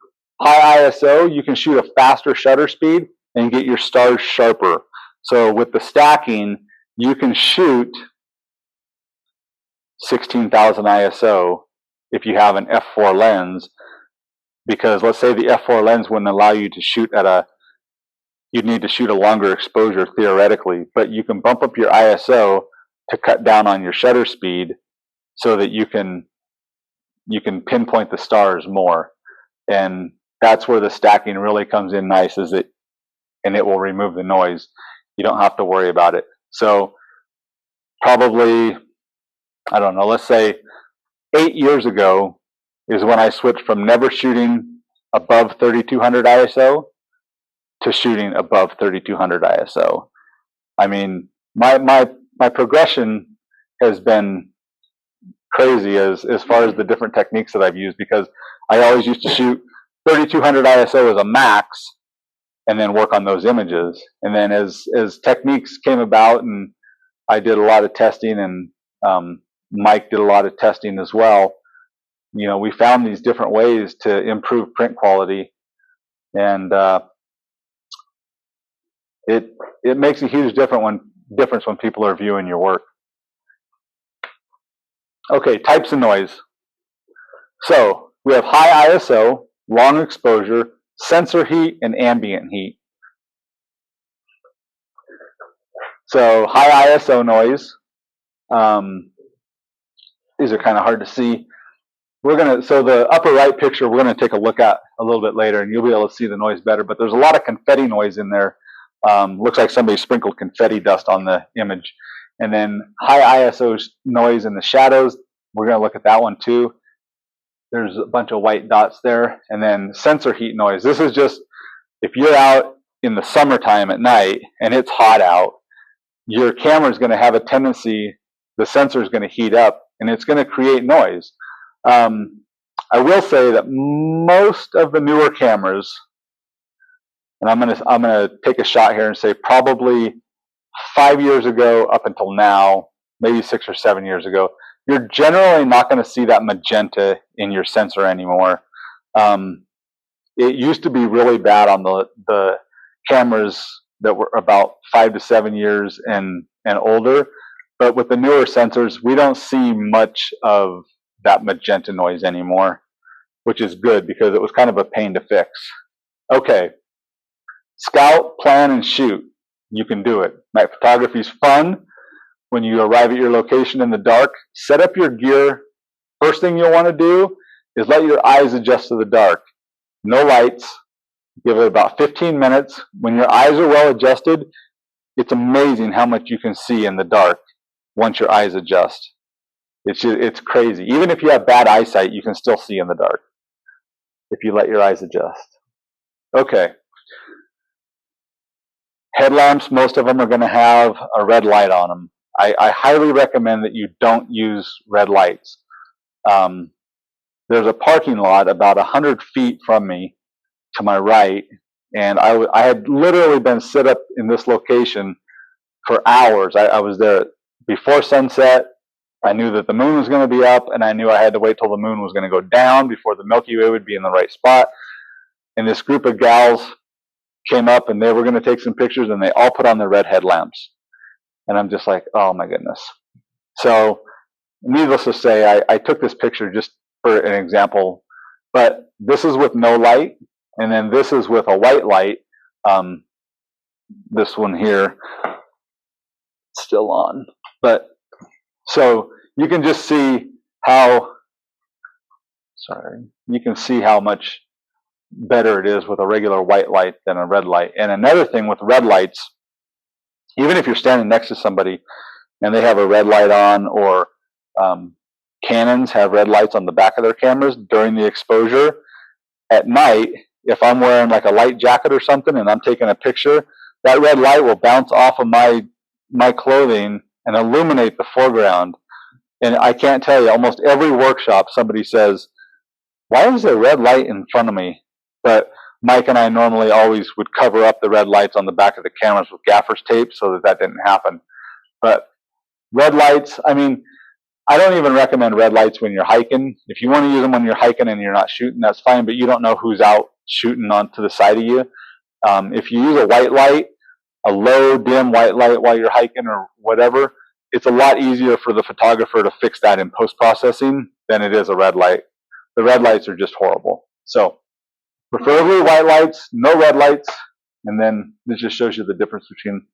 High ISO, you can shoot a faster shutter speed and get your stars sharper. So with the stacking, you can shoot 16,000 ISO if you have an f4 lens, because let's say the f4 lens wouldn't allow you to shoot at you'd need to shoot a longer exposure theoretically, but you can bump up your ISO to cut down on your shutter speed so that you can pinpoint the stars more. And that's where the stacking really comes in nice, and it will remove the noise. You don't have to worry about it. So probably, I don't know, let's say 8 years ago is when I switched from never shooting above 3200 ISO to shooting above 3200 ISO. I mean, my progression has been crazy as far as the different techniques that I've used, because I always used to shoot 3200 ISO as a max and then work on those images. And then as techniques came about, and I did a lot of testing, and Mike did a lot of testing as well, you know, we found these different ways to improve print quality, and it makes a huge difference when people are viewing your work. Okay, types of noise. So we have high ISO, long exposure, sensor heat, and ambient heat. So high ISO noise. These are kind of hard to see. So the upper right picture we're gonna take a look at a little bit later, and you'll be able to see the noise better, but there's a lot of confetti noise in there. Looks like somebody sprinkled confetti dust on the image. And then high ISO noise in the shadows, we're gonna look at that one too. There's a bunch of white dots there. And then sensor heat noise. This is just, if you're out in the summertime at night and it's hot out, your camera is gonna have a tendency, the sensor is gonna heat up, and it's gonna create noise. I will say that most of the newer cameras, and I'm gonna take a shot here and say probably 5 years ago up until now, maybe 6 or 7 years ago, you're generally not going to see that magenta in your sensor anymore. It used to be really bad on the cameras that were about 5 to 7 years and older, but with the newer sensors, we don't see much of that magenta noise anymore, which is good because it was kind of a pain to fix. Okay, scout, plan, and shoot. You can do it. Night photography is fun. When you arrive at your location in the dark, set up your gear. First thing you'll want to do is let your eyes adjust to the dark. No lights. Give it about 15 minutes. When your eyes are well adjusted, it's amazing how much you can see in the dark once your eyes adjust. It's crazy. Even if you have bad eyesight, you can still see in the dark if you let your eyes adjust. Okay. Headlamps, most of them are going to have a red light on them. I highly recommend that you don't use red lights. There's a parking lot about 100 feet from me to my right, and I had literally been set up in this location for hours. I was there before sunset. I knew that the moon was going to be up, and I knew I had to wait till the moon was going to go down before the Milky Way would be in the right spot. And this group of gals came up, and they were going to take some pictures, and they all put on their red headlamps. And I'm just like, oh my goodness. So needless to say, I took this picture just for an example, but this is with no light, and then this is with a white light. This one here, still on. But so you can just see how, you can see how much better it is with a regular white light than a red light. And another thing with red lights, even if you're standing next to somebody and they have a red light on, or Canons have red lights on the back of their cameras during the exposure, at night, if I'm wearing like a light jacket or something and I'm taking a picture, that red light will bounce off of my clothing and illuminate the foreground. And I can't tell you, almost every workshop somebody says, why is there a red light in front of me? But Mike and I normally always would cover up the red lights on the back of the cameras with gaffer's tape so that didn't happen. But red lights, I mean, I don't even recommend red lights when you're hiking. If you want to use them when you're hiking and you're not shooting, that's fine, but you don't know who's out shooting onto the side of you. If you use a white light, a low, dim white light while you're hiking or whatever, it's a lot easier for the photographer to fix that in post-processing than it is a red light. The red lights are just horrible. So preferably white lights, no red lights, and then this just shows you the difference between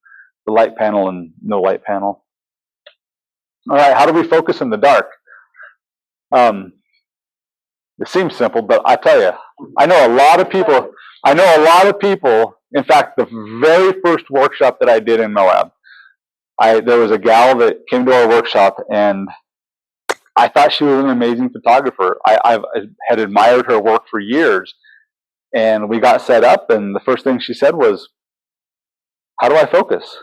the light panel and no light panel. All right, how do we focus in the dark? It seems simple, but I tell you, I know a lot of people, in fact, the very first workshop that I did in Moab, there was a gal that came to our workshop, and I thought she was an amazing photographer. I had admired her work for years, and we got set up, and the first thing she said was, how do I focus?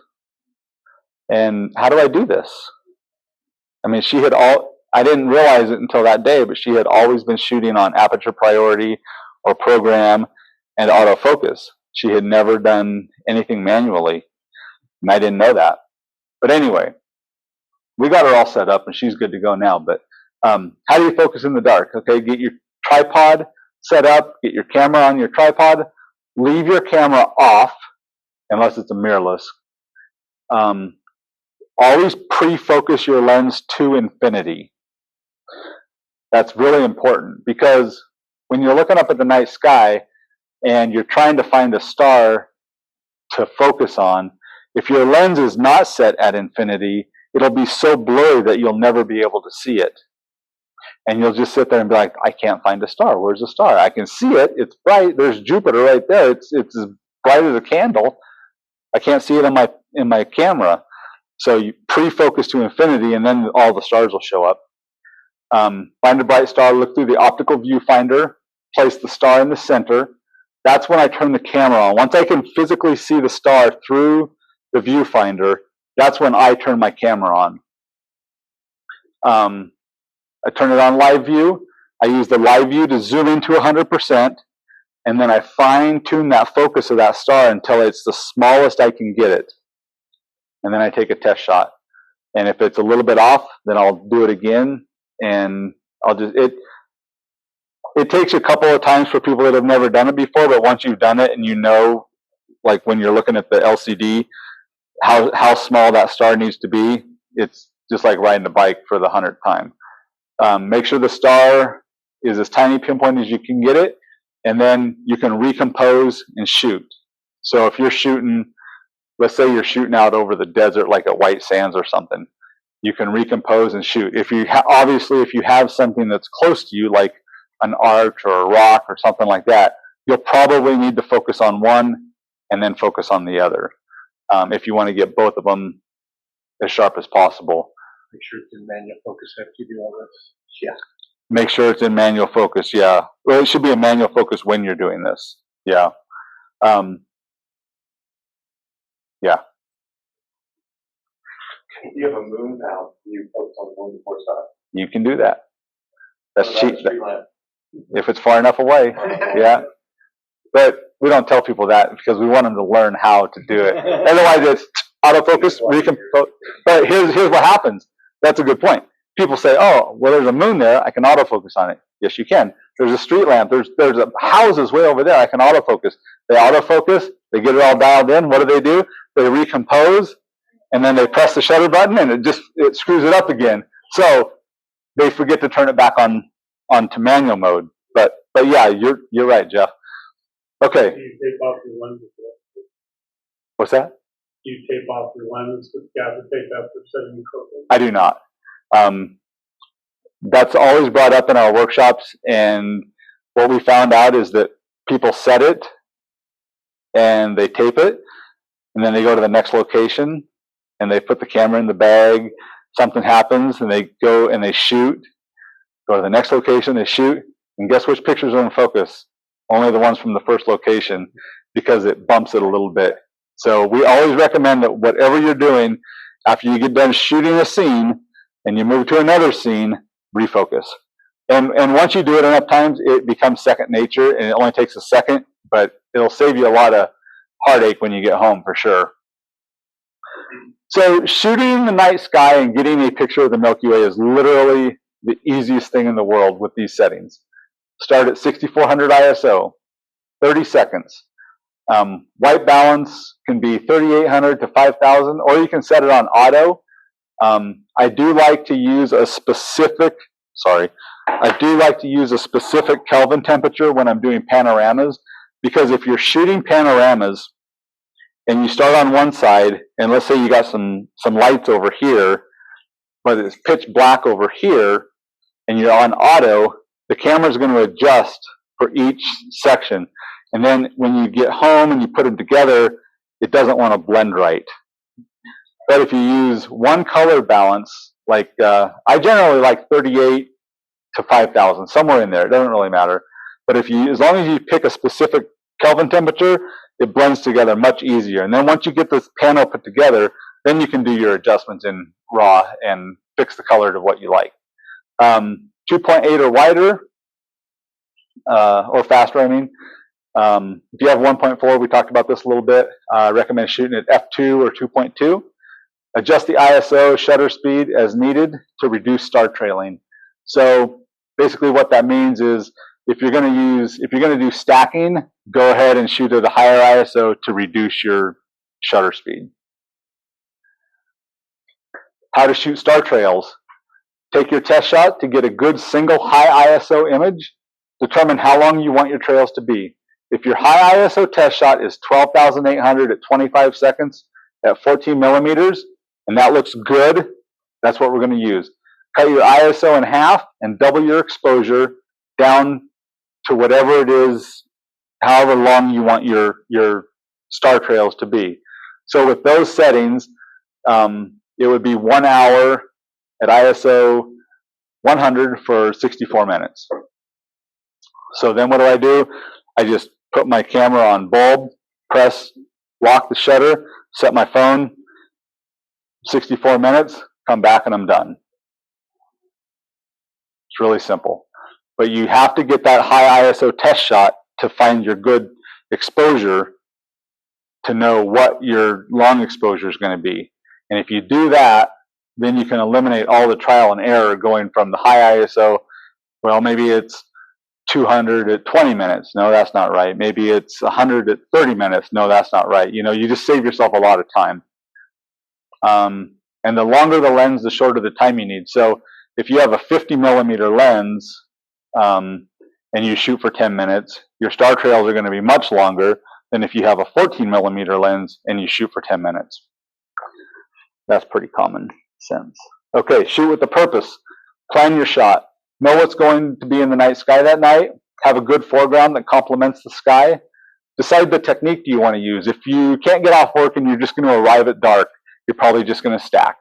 And how do I do this? I mean, I didn't realize it until that day, but she had always been shooting on aperture priority or program and autofocus. She had never done anything manually, and I didn't know that. But anyway, we got her all set up, and she's good to go now. But how do you focus in the dark? Okay, get your tripod set up, get your camera on your tripod, leave your camera off, unless it's a mirrorless. Always pre-focus your lens to infinity. That's really important, because when you're looking up at the night sky and you're trying to find a star to focus on, if your lens is not set at infinity, it'll be so blurry that you'll never be able to see it. And you'll just sit there and be like, I can't find a star. Where's the star? I can see it. It's bright. There's Jupiter right there. It's as bright as a candle. I can't see it in my camera. So you pre-focus to infinity, and then all the stars will show up. Find a bright star, look through the optical viewfinder, place the star in the center. That's when I turn the camera on. Once I can physically see the star through the viewfinder, that's when I turn my camera on. I turn it on live view. I use the live view to zoom into 100%, and then I fine-tune that focus of that star until it's the smallest I can get it. And then I take a test shot. And if it's a little bit off, then I'll do it again. And it takes a couple of times for people that have never done it before, but once you've done it and you know, like when you're looking at the LCD, how small that star needs to be, it's just like riding a bike for the 100th time. Make sure the star is as tiny pinpoint as you can get it, and then you can recompose and shoot. So if you're shooting, let's say you're shooting out over the desert, like at White Sands or something, you can recompose and shoot. If you obviously, if you have something that's close to you, like an arch or a rock or something like that, you'll probably need to focus on one and then focus on the other. if you want to get both of them as sharp as possible. Make sure it's in manual focus after you do all this. Yeah. Make sure it's in manual focus, yeah. Well, it should be in manual focus when you're doing this, yeah. Yeah. If you have a moon valve, you focus on the moon before start. You can do that. That's What about cheap. the street lamp? If it's far enough away, yeah. But we don't tell people that because we want them to learn how to do it. Otherwise, it's autofocus. But here's what happens. That's a good point. People say, "Oh, well, there's a moon there. I can autofocus on it." Yes, you can. There's a street lamp. There's a houses way over there. I can autofocus. They autofocus. They get it all dialed in. What do? They recompose, and then they press the shutter button, and it screws it up again. So they forget to turn it back onto manual mode. But yeah, you're right, Jeff. Okay. Do you tape off your lens? What's that? Do you tape off your lens with gather tape after setting the focus? I do not. That's always brought up in our workshops, and what we found out is that people set it and they tape it, and then they go to the next location and they put the camera in the bag. Something happens and they go and they shoot. Go to the next location, they shoot, and guess which pictures are in focus? Only the ones from the first location, because it bumps it a little bit. So we always recommend that whatever you're doing, after you get done shooting a scene and you move to another scene, refocus. And once you do it enough times, it becomes second nature, and it only takes a second, but it'll save you a lot of heartache when you get home for sure. So shooting the night sky and getting a picture of the Milky Way is literally the easiest thing in the world with these settings. Start at 6400 ISO, 30 seconds. White balance can be 3800 to 5000, or you can set it on auto. I do like to use a specific Kelvin temperature when I'm doing panoramas, because if you're shooting panoramas and you start on one side, and let's say you got some lights over here, but it's pitch black over here, and you're on auto, the camera's going to adjust for each section. And then when you get home and you put them together, it doesn't want to blend right. But if you use one color balance, like I generally like 38 to 5000, somewhere in there, it doesn't really matter. But as long as you pick a specific Kelvin temperature, it blends together much easier. And then once you get this panel put together, then you can do your adjustments in RAW and fix the color to what you like. 2.8 or wider, or faster, I mean. If you have 1.4, we talked about this a little bit. I recommend shooting at f2 or 2.2. Adjust the ISO, shutter speed as needed to reduce star trailing. So basically what that means is if you're going to do stacking, go ahead and shoot at a higher ISO to reduce your shutter speed. How to shoot star trails. Take your test shot to get a good single high ISO image. Determine how long you want your trails to be. If your high ISO test shot is 12,800 at 25 seconds at 14 millimeters, and that looks good, that's what we're going to use. Cut your ISO in half and double your exposure down to whatever it is, however long you want your star trails to be. So with those settings, it would be 1 hour at ISO 100 for 64 minutes. So then what do? I just put my camera on bulb, press, lock the shutter, set my phone, 64 minutes, come back and I'm done. It's really simple. But you have to get that high ISO test shot to find your good exposure to know what your long exposure is going to be. And if you do that, then you can eliminate all the trial and error going from the high ISO, well, maybe it's 200 at 20 minutes. No, that's not right. Maybe it's 100 at 30 minutes. No, that's not right. You know, you just save yourself a lot of time. And the longer the lens, the shorter the time you need. So if you have a 50 millimeter lens and you shoot for 10 minutes, your star trails are going to be much longer than if you have a 14 millimeter lens and you shoot for 10 minutes. That's pretty common sense. Okay, shoot with a purpose. Plan your shot. Know what's going to be in the night sky that night. Have a good foreground that complements the sky. decide the technique you want to use. If you can't get off work and you're just going to arrive at dark, you're probably just going to stack.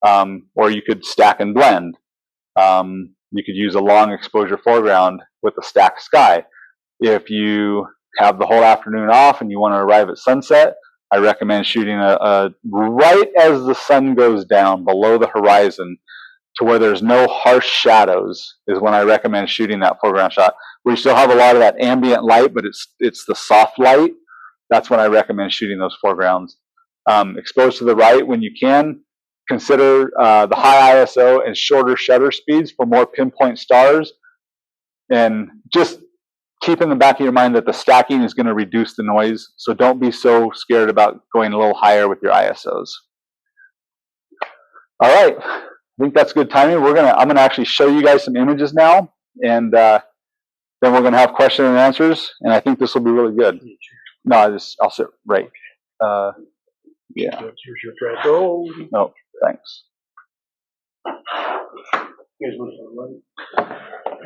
Or you could stack and blend. You could use a long exposure foreground with a stacked sky. If you have the whole afternoon off and you want to arrive at sunset, I recommend shooting right as the sun goes down below the horizon to where there's no harsh shadows is when I recommend shooting that foreground shot. Where you still have a lot of that ambient light, but it's the soft light. That's when I recommend shooting those foregrounds. Exposed to the right when you can. Consider the high ISO and shorter shutter speeds for more pinpoint stars. And just keep in the back of your mind that the stacking is going to reduce the noise. So don't be so scared about going a little higher with your ISOs. All right. I think that's good timing. I'm gonna actually show you guys some images now, and then we're gonna have question and answers. And I think this will be really good. No, I'll sit right. Yeah. Here's your thread. Oh. No, thanks. Here's one.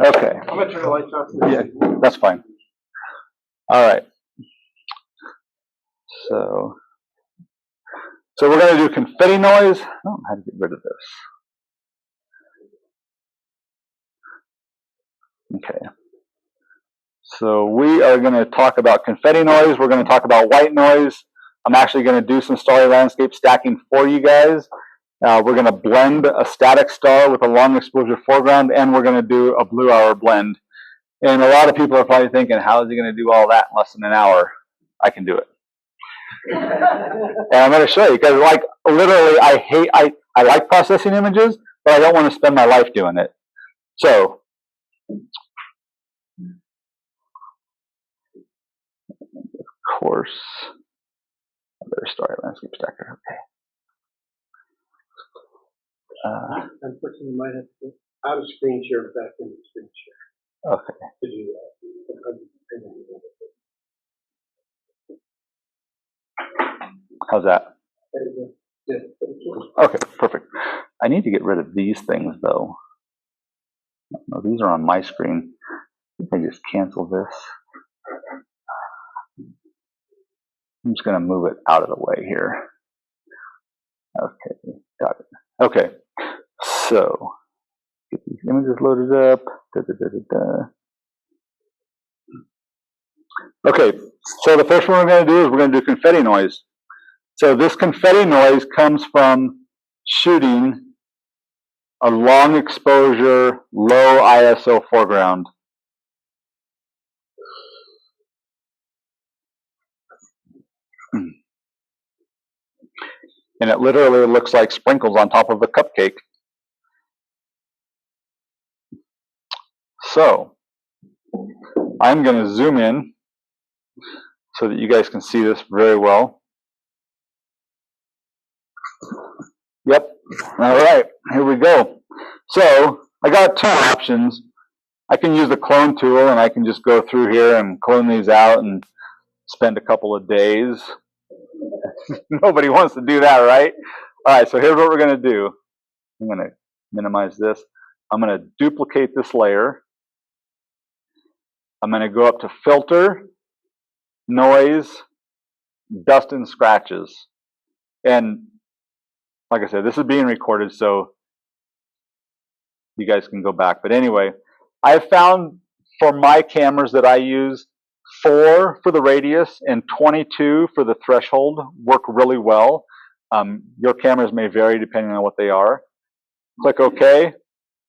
Okay. I'm gonna turn the lights off. Yeah, that's fine. All right. So we're gonna do confetti noise. I don't know how to get rid of this. Okay, so we are going to talk about confetti noise. We're going to talk about white noise. I'm actually going to do some starry landscape stacking for you guys. We're going to blend a static star with a long exposure foreground, and we're going to do a blue hour blend. And a lot of people are probably thinking, how is he going to do all that in less than an hour? I can do it. And I'm going to show you, because like literally I like processing images, but I don't want to spend my life doing it. So of course, there's starry landscape stacker. Okay. Unfortunately, you might have to go out of screen share back into screen share. Okay. To do that. How's that? Yeah. Okay, perfect. I need to get rid of these things though. No, these are on my screen. I think I just cancel this. I'm just going to move it out of the way here. Okay, got it. Okay, so get these images loaded up. Okay, so the first one we're going to do is we're going to do confetti noise. So this confetti noise comes from shooting a long exposure, low ISO foreground. And it literally looks like sprinkles on top of a cupcake. So I'm going to zoom in so that you guys can see this very well. Yep. All right, here we go. So I got two options. I can use the clone tool and I can just go through here and clone these out and spend a couple of days. Nobody wants to do that, right? All right, so here's what we're going to do. I'm going to minimize this. I'm going to duplicate this layer. I'm going to go up to Filter, Noise, Dust and Scratches. And like I said, this is being recorded, so you guys can go back. But anyway, I found for my cameras that I use, 4 for the radius and 22 for the threshold work really well. Your cameras may vary depending on what they are. Click OK.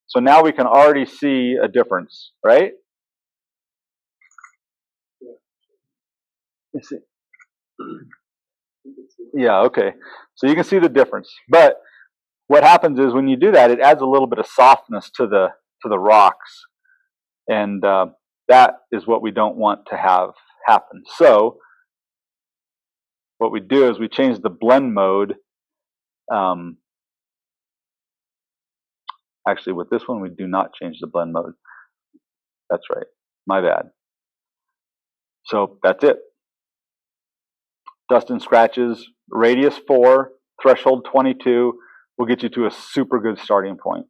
So now we can already see a difference, right? You see? Yeah, okay. So you can see the difference. But what happens is when you do that, it adds a little bit of softness to the rocks. And that is what we don't want to have happen. So what we do is we change the blend mode. Actually, with this one, we do not change the blend mode. That's right. My bad. So that's it. Dust and Scratches, radius 4, threshold 22 will get you to a super good starting point.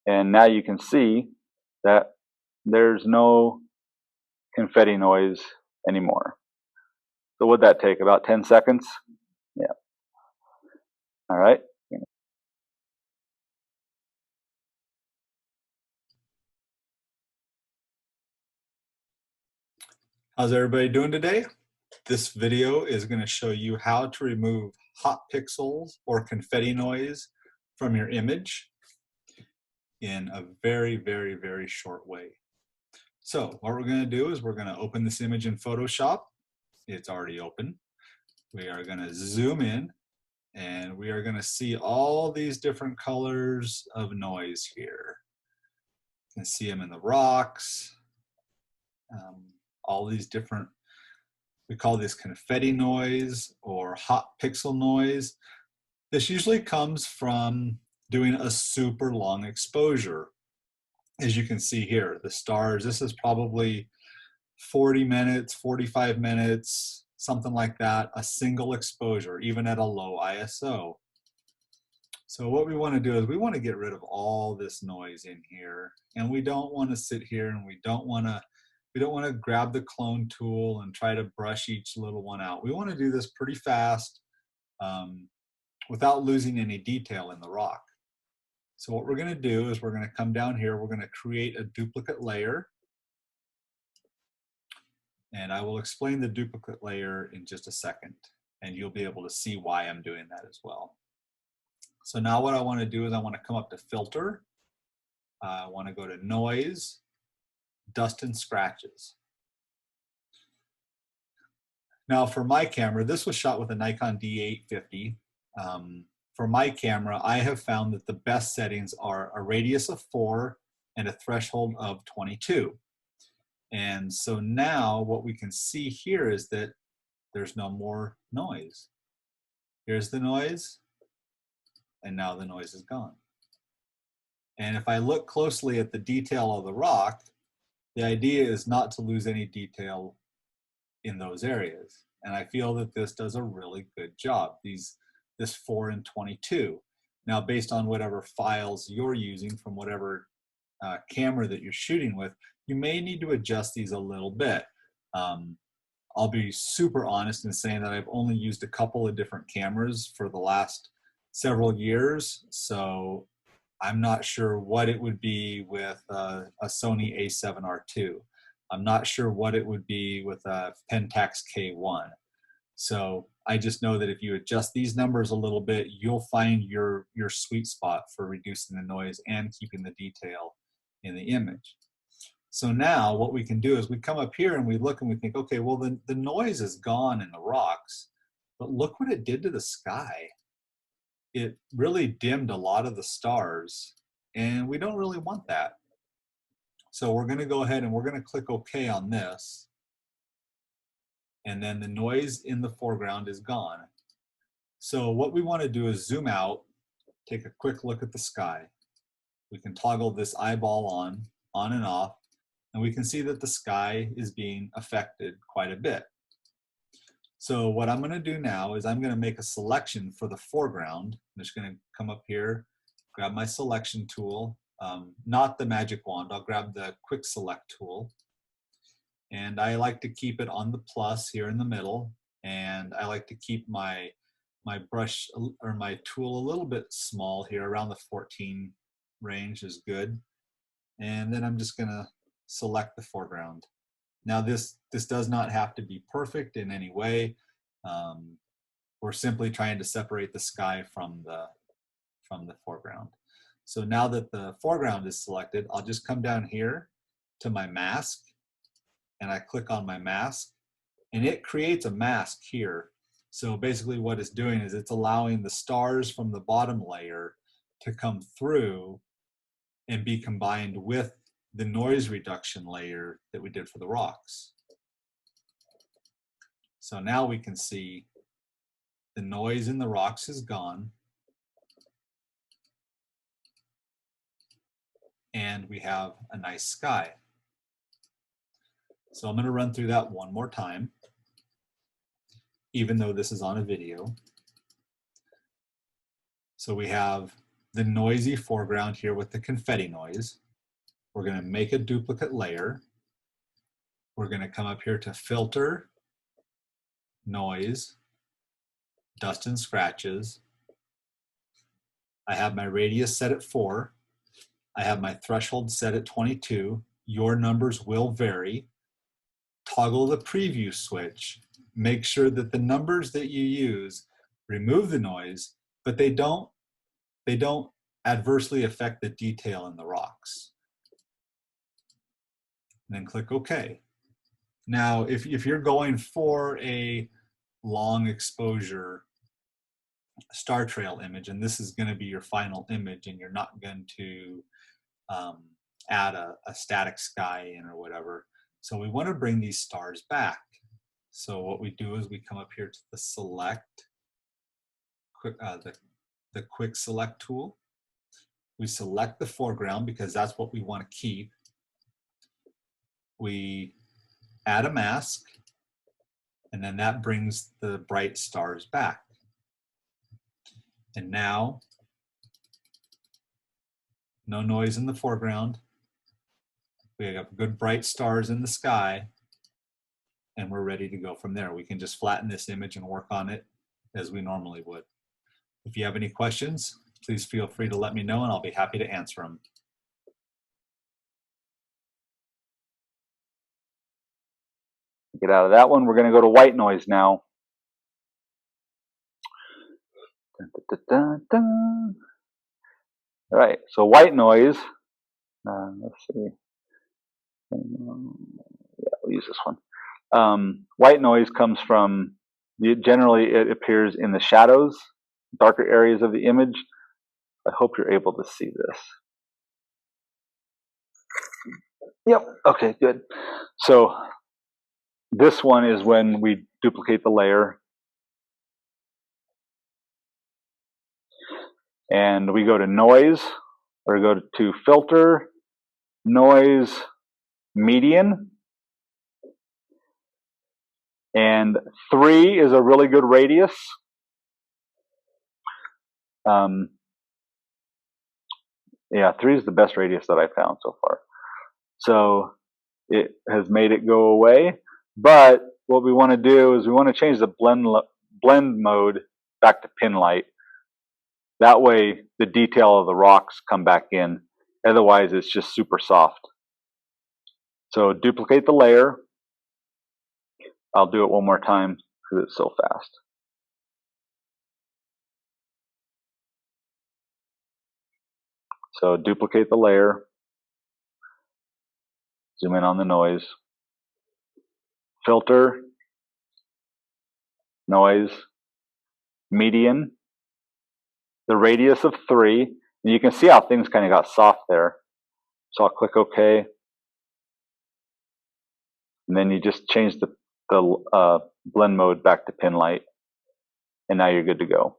And now you can see that there's no confetti noise anymore. So would that take about 10 seconds? Yeah. All right. How's everybody doing today? This video is going to show you how to remove hot pixels or confetti noise from your image in a very, very, very short way. So what we're going to do is we're going to open this image in Photoshop. It's already open. We are going to zoom in and we are going to see all these different colors of noise here. You can see them in the rocks, all these different, we call this confetti noise or hot pixel noise. This usually comes from doing a super long exposure. As you can see here, the stars, this is probably 40 minutes, 45 minutes, something like that, a single exposure, even at a low ISO. So what we want to do is we want to get rid of all this noise in here, and we don't want to sit here and we don't want to grab the clone tool and try to brush each little one out. We want to do this pretty fast without losing any detail in the rock. So what we're going to do is we're going to come down here, we're going to create a duplicate layer. And I will explain the duplicate layer in just a second, and you'll be able to see why I'm doing that as well. So now what I want to do is I want to come up to Filter. I want to go to Noise, Dust and Scratches. Now for my camera, this was shot with a Nikon D850. For my camera, I have found that the best settings are a radius of 4 and a threshold of 22. And so now what we can see here is that there's no more noise. Here's the noise, and now the noise is gone. And if I look closely at the detail of the rock, the idea is not to lose any detail in those areas. And I feel that this does a really good job, this 4 and 22. Now, based on whatever files you're using from whatever camera that you're shooting with, you may need to adjust these a little bit. I'll be super honest in saying that I've only used a couple of different cameras for the last several years, so I'm not sure what it would be with a Sony a7R II. I'm not sure what it would be with a Pentax K1. So I just know that if you adjust these numbers a little bit, you'll find your sweet spot for reducing the noise and keeping the detail in the image. So now what we can do is we come up here and we look and we think, okay, well the noise is gone in the rocks, but look what it did to the sky. It really dimmed a lot of the stars, and we don't really want that. So we're going to go ahead and we're going to click OK on this, and then the noise in the foreground is gone. So what we want to do is zoom out, take a quick look at the sky. We can toggle this eyeball on and off, and we can see that the sky is being affected quite a bit. So what I'm going to do now is I'm going to make a selection for the foreground. I'm just going to come up here, grab my selection tool, not the magic wand, I'll grab the quick select tool. And I like to keep it on the plus here in the middle, and I like to keep my brush or my tool a little bit small here, around the 14 range is good. And then I'm just going to select the foreground. Now this does not have to be perfect in any way. We're simply trying to separate the sky from the foreground. So now that the foreground is selected, I'll just come down here to my mask, and I click on my mask, and it creates a mask here. So basically what it's doing is it's allowing the stars from the bottom layer to come through and be combined with the noise reduction layer that we did for the rocks. So now we can see the noise in the rocks is gone, and we have a nice sky. So I'm going to run through that one more time, even though this is on a video. So we have the noisy foreground here with the confetti noise. We're going to make a duplicate layer. we're going to come up here to filter, noise, dust and scratches. I have my radius set at 4. I have my threshold set at 22. Your numbers will vary. Toggle the preview switch. Make sure that the numbers that you use remove the noise, but they don't adversely affect the detail in the rocks. And then click OK. Now, if you're going for a long exposure star trail image, and this is going to be your final image, and you're not going to add a static sky in or whatever. So we want to bring these stars back. So what we do is we come up here to the select, the quick select tool. We select the foreground because that's what we want to keep. We add a mask, and then that brings the bright stars back. And now, no noise in the foreground. We have good bright stars in the sky, and we're ready to go from there. We can just flatten this image and work on it as we normally would. If you have any questions, please feel free to let me know, and I'll be happy to answer them. Get out of that one. We're going to go to white noise now. Dun, dun, dun, dun. All right, so white noise. Let's see. Yeah, we'll use this one. White noise comes from, generally it appears in the shadows, darker areas of the image. I hope you're able to see this. Yep, okay, good. So this one is when we duplicate the layer. And we go to noise, or go to filter, noise, median. And 3 is a really good radius. Yeah, 3 is the best radius that I've found so far. So it has made it go away. But what we want to do is we want to change the blend mode back to pin light. That way the detail of the rocks come back in. Otherwise it's just super soft. So duplicate the layer. I'll do it one more time because it's so fast. So duplicate the layer. Zoom in on the noise. Filter. Noise. Median. The radius of 3. And you can see how things kind of got soft there. So I'll click OK. And then you just change the blend mode back to pin light. And now you're good to go.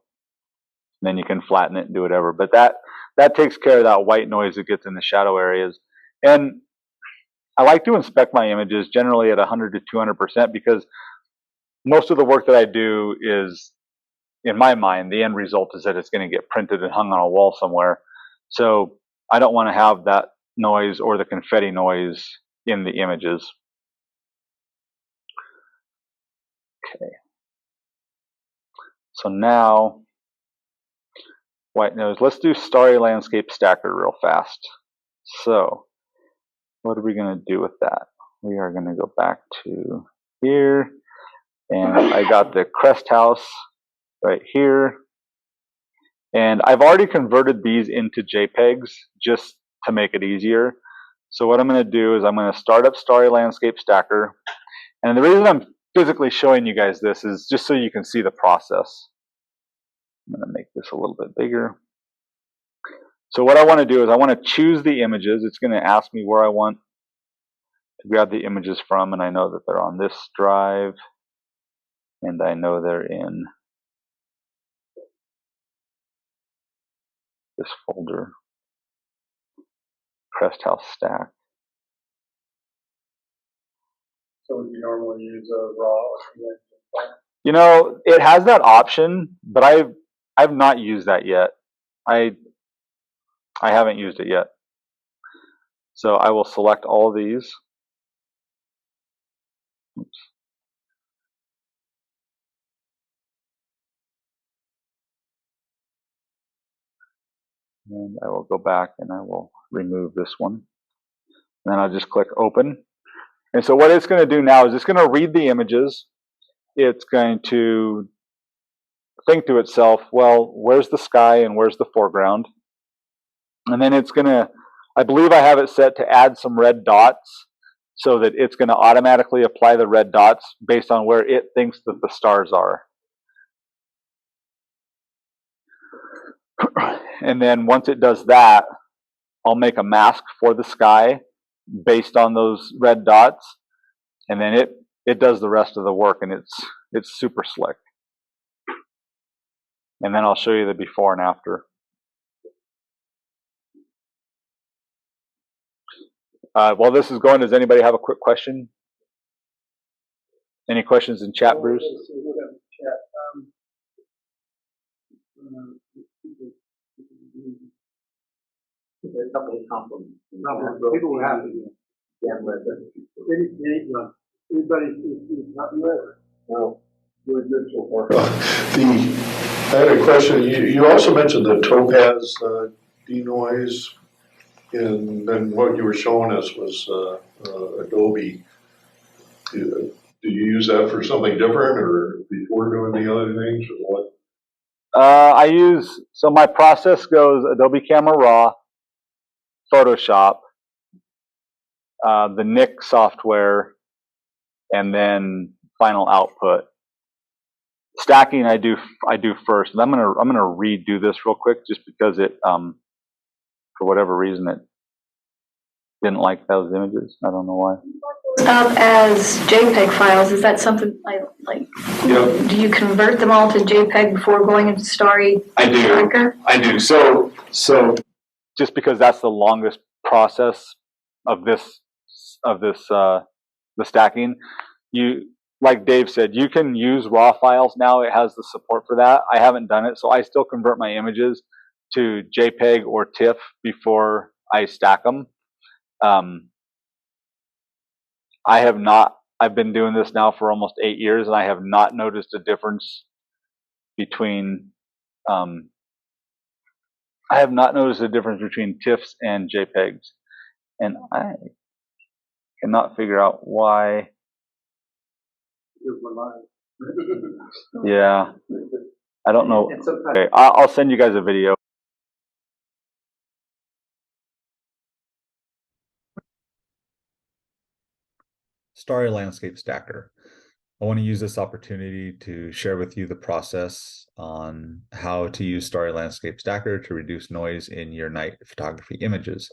And then you can flatten it and do whatever. But that takes care of that white noise that gets in the shadow areas. And I like to inspect my images generally at 100 to 200% because most of the work that I do is, in my mind, the end result is that it's going to get printed and hung on a wall somewhere. So I don't want to have that noise or the confetti noise in the images. Okay. So now, white noise. Let's do starry landscape stacker real fast. So what are we going to do with that? We are going to go back to here. And I got the crest house right here. And I've already converted these into JPEGs just to make it easier. So what I'm going to do is I'm going to start up Starry Landscape Stacker. And the reason I'm physically showing you guys this is just so you can see the process. I'm going to make this a little bit bigger. So what I want to do is I want to choose the images. It's going to ask me where I want to grab the images from. And I know that they're on this drive. And I know they're in this folder, Crest House Stack. So would you normally use a raw? You know, it has that option, but I've not used that yet. I haven't used it yet. So I will select all of these. And I will go back and I will remove this one. And then I'll just click open. And so what it's going to do now is it's going to read the images. It's going to think to itself, well, where's the sky and where's the foreground? And then it's going to, I believe I have it set to add some red dots so that it's going to automatically apply the red dots based on where it thinks that the stars are. And then once it does that, I'll make a mask for the sky based on those red dots. And then it does the rest of the work, and it's super slick. And then I'll show you the before and after. While this is going, does anybody have a quick question? Any questions in chat, Bruce? There's a couple of compliments. People were happy. Everybody's not good. Well, we're good so far. I had a question. You also mentioned the topaz denoise, and then what you were showing us was Adobe. Do you use that for something different, or before doing the other things, or what? So my process goes Adobe Camera Raw, Photoshop, the Nik software, and then Final Output. Stacking I do first, and I'm gonna redo this real quick just because it for whatever reason it didn't like those images. I don't know why. Up as JPEG files, is that something like Yep. do you convert them all to JPEG before going into Starry Tracker? I do. So just because that's the longest process of the stacking, like Dave said, you can use raw files now. It has the support for that. I haven't done it, so I still convert my images to JPEG or TIFF before I stack them. I've been doing this now for almost 8 years, and I have not noticed a difference between TIFFs and JPEGs, and I cannot figure out why. Yeah, I don't know. Okay, I'll send you guys a video. Starry Landscape Stacker. I want to use this opportunity to share with you the process on how to use Starry Landscape Stacker to reduce noise in your night photography images.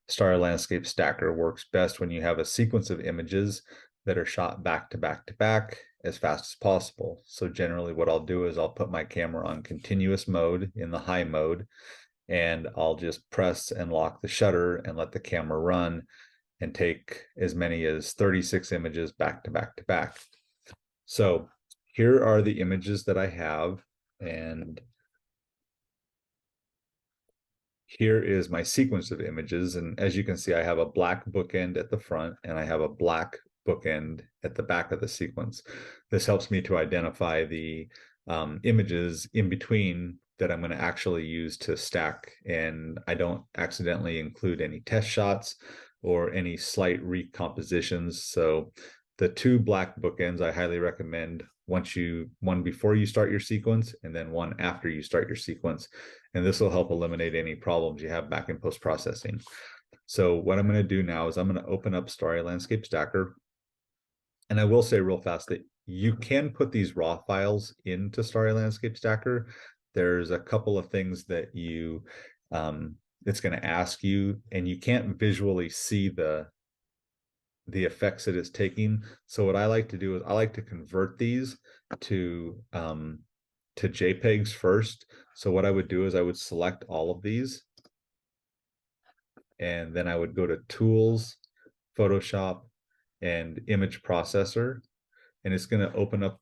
Starry Landscape Stacker works best when you have a sequence of images that are shot back to back to back as fast as possible. So generally what I'll do is I'll put my camera on continuous mode in the high mode, and I'll just press and lock the shutter and let the camera run and take as many as 36 images back to back to back. So here are the images that I have, and here is my sequence of images. And as you can see, I have a black bookend at the front and I have a black bookend at the back of the sequence. This helps me to identify the images in between that I'm going to actually use to stack, and I don't accidentally include any test shots or any slight recompositions. So the two black bookends I highly recommend, one before you start your sequence and then one after you start your sequence. And this will help eliminate any problems you have back in post-processing. So what I'm going to do now is I'm going to open up Starry Landscape Stacker. And I will say real fast that you can put these raw files into Starry Landscape Stacker. There's a couple of things that it's going to ask you, and you can't visually see the effects that it's taking. So what I like to do is I like to convert these to JPEGs first. So what I would do is I would select all of these, and then I would go to Tools, Photoshop, and Image Processor, and it's going to open up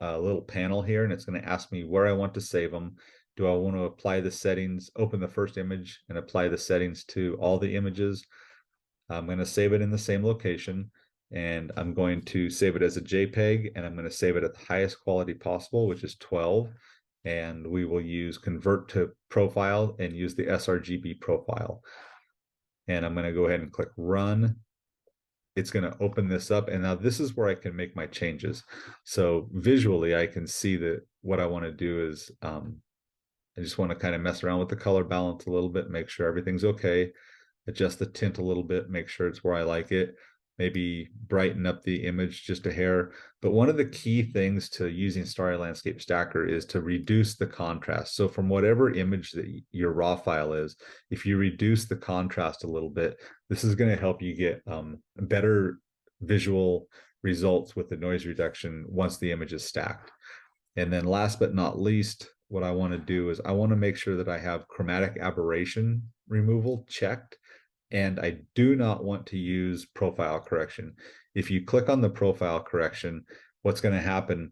a little panel here, and it's going to ask me where I want to save them. Do I want to apply the settings, open the first image and apply the settings to all the images? I'm going to save it in the same location, and I'm going to save it as a JPEG, and I'm going to save it at the highest quality possible, which is 12. and we will use convert to profile and use the sRGB profile. And I'm going to go ahead and click run. It's going to open this up. And now this is where I can make my changes. So visually, I can see that what I want to do is I just want to kind of mess around with the color balance a little bit, make sure everything's okay, adjust the tint a little bit, make sure it's where I like it, maybe brighten up the image just a hair. But one of the key things to using Starry Landscape Stacker is to reduce the contrast. So from whatever image that your raw file is, if you reduce the contrast a little bit, this is going to help you get better visual results with the noise reduction once the image is stacked. And then last but not least, what I want to do is I want to make sure that I have chromatic aberration removal checked. And I do not want to use profile correction. If you click on the profile correction, what's going to happen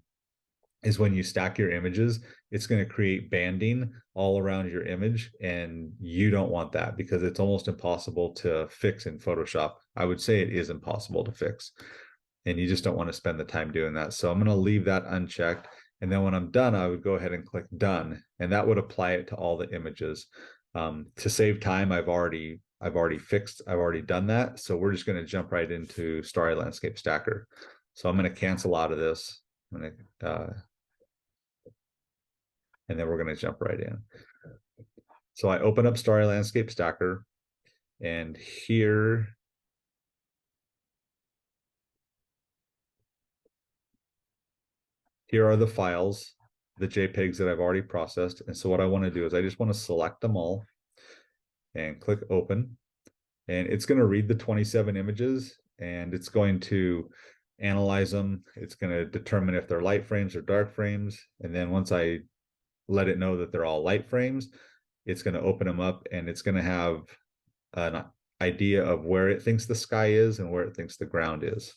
is when you stack your images, it's going to create banding all around your image. And you don't want that because it's almost impossible to fix in Photoshop. I would say it is impossible to fix. And you just don't want to spend the time doing that. So I'm going to leave that unchecked. And then when I'm done, I would go ahead and click done. And that would apply it to all the images. To save time, I've already done that. So we're just going to jump right into Starry Landscape Stacker. So I'm going to cancel out of this. And then we're going to jump right in. So I open up Starry Landscape Stacker, and here are the files, the JPEGs that I've already processed. And so what I want to do is I just want to select them all and click open. And it's going to read the 27 images and it's going to analyze them. It's going to determine if they're light frames or dark frames. And then once I let it know that they're all light frames, it's going to open them up and it's going to have an idea of where it thinks the sky is and where it thinks the ground is.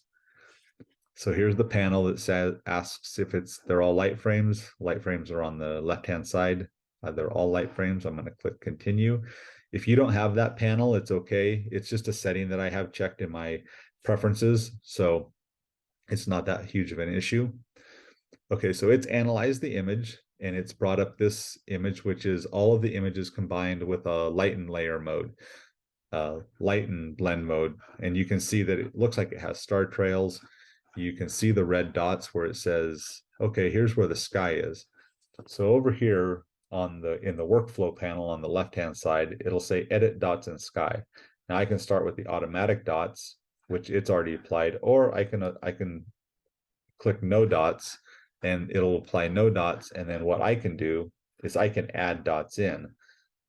So here's the panel that asks if they're all light frames. Light frames are on the left-hand side. They're all light frames. I'm going to click continue. If you don't have that panel, it's okay. It's just a setting that I have checked in my preferences. So it's not that huge of an issue. Okay, so it's analyzed the image and it's brought up this image, which is all of the images combined with a lighten layer mode, lighten blend mode. And you can see that it looks like it has star trails. You can see the red dots where it says, okay, here's where the sky is. So over here in the workflow panel on the left-hand side, it'll say edit dots in sky. Now I can start with the automatic dots, which it's already applied, or I can click no dots and it'll apply no dots. And then what I can do is I can add dots in.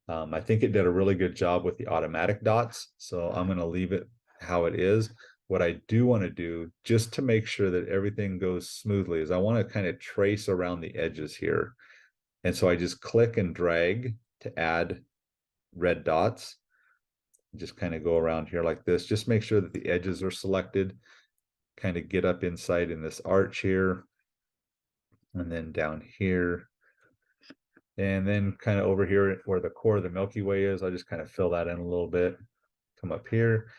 I think it did a really good job with the automatic dots. So I'm going to leave it how it is. What I do want to do, just to make sure that everything goes smoothly, is I want to kind of trace around the edges here. And so I just click and drag to add red dots. Just kind of go around here like this. Just make sure that the edges are selected. Kind of get up inside in this arch here. And then down here. And then kind of over here where the core of the Milky Way is, I'll just kind of fill that in a little bit. Come up here.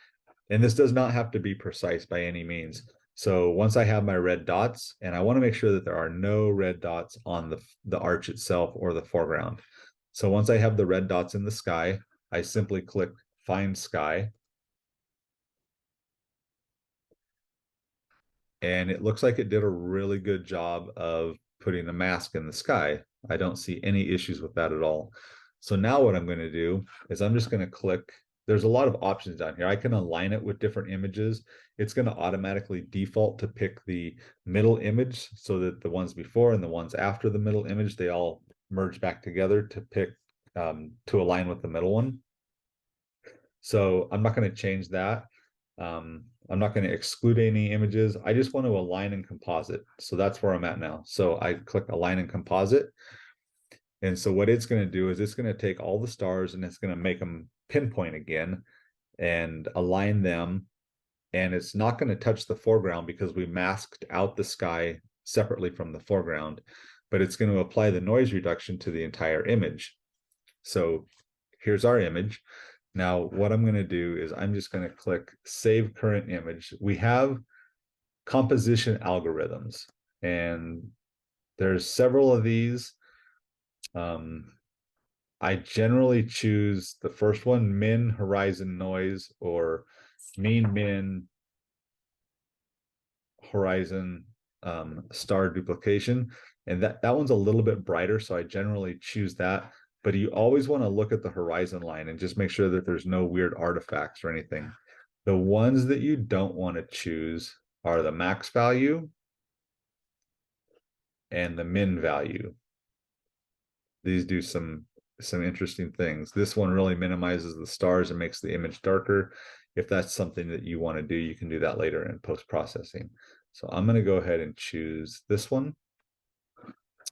And this does not have to be precise by any means. So once I have my red dots, and I want to make sure that there are no red dots on the arch itself or the foreground. So once I have the red dots in the sky, I simply click Find Sky. And it looks like it did a really good job of putting a mask in the sky. I don't see any issues with that at all. So now what I'm going to do is I'm just going to click. There's a lot of options down here. I can align it with different images. It's going to automatically default to pick the middle image so that the ones before and the ones after the middle image, they all merge back together to pick to align with the middle one. So I'm not going to change that. I'm not going to exclude any images. I just want to align and composite. So that's where I'm at now. So I click align and composite. And so what it's going to do is it's going to take all the stars and it's going to make them pinpoint again and align them. And it's not going to touch the foreground because we masked out the sky separately from the foreground, but it's going to apply the noise reduction to the entire image. So here's our image. Now, what I'm going to do is I'm just going to click Save Current Image. We have composition algorithms, and there's several of these. I generally choose the first one, min horizon noise, or mean min horizon star duplication. And that one's a little bit brighter, so I generally choose that. But you always want to look at the horizon line and just make sure that there's no weird artifacts or anything. The ones that you don't want to choose are the max value and the min value. These do some interesting things. This one really minimizes the stars and makes the image darker. If that's something that you want to do, you can do that later in post-processing. So I'm going to go ahead and choose this one.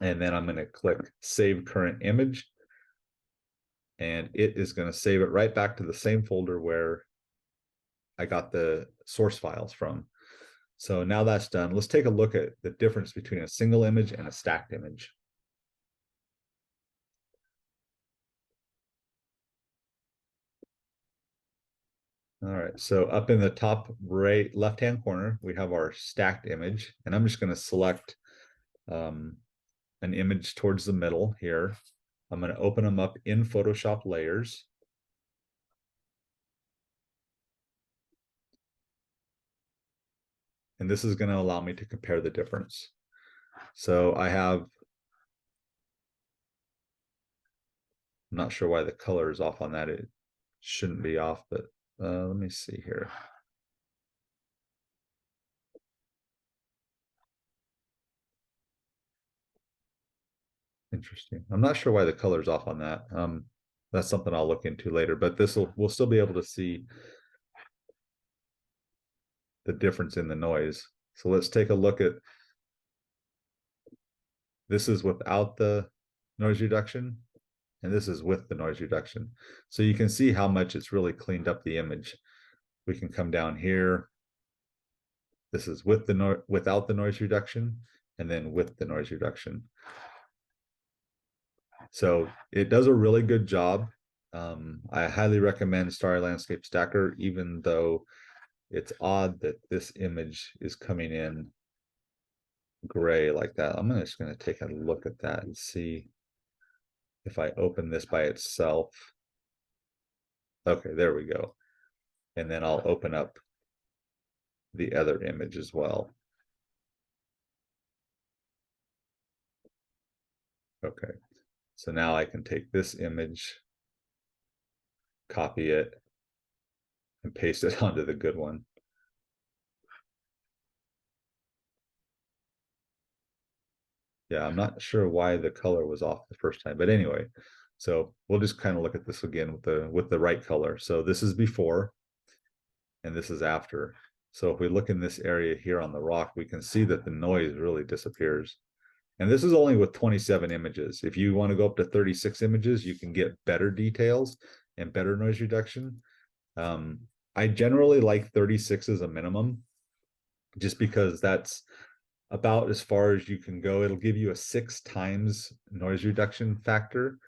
And then I'm going to click Save Current Image. And it is going to save it right back to the same folder where I got the source files from. So now that's done. Let's take a look at the difference between a single image and a stacked image. All right, so up in the top right left-hand corner, we have our stacked image, and I'm just going to select an image towards the middle here. I'm going to open them up in Photoshop layers. And this is going to allow me to compare the difference. So I have, I'm not sure why the color is off on that. It shouldn't be off, but let me see here. Interesting. I'm not sure why the color's off on that. That's something I'll look into later, but we'll still be able to see the difference in the noise. So let's take a look at, this is without the noise reduction, and this is with the noise reduction. So you can see how much it's really cleaned up the image. We can come down here. This is with the without the noise reduction, and then with the noise reduction. So it does a really good job. I highly recommend Starry Landscape Stacker, even though it's odd that this image is coming in gray like that. I'm just going to take a look at that and see if I open this by itself. Okay, there we go. And then I'll open up the other image as well. Okay, so now I can take this image, copy it, and paste it onto the good one. Yeah, I'm not sure why the color was off the first time, but anyway, so we'll just kind of look at this again with the right color. So this is before, and this is after. So if we look in this area here on the rock, we can see that the noise really disappears. And this is only with 27 images. If you want to go up to 36 images, you can get better details and better noise reduction. I generally like 36 as a minimum, just because that's about as far as you can go. It'll give you a 6 times noise reduction factor.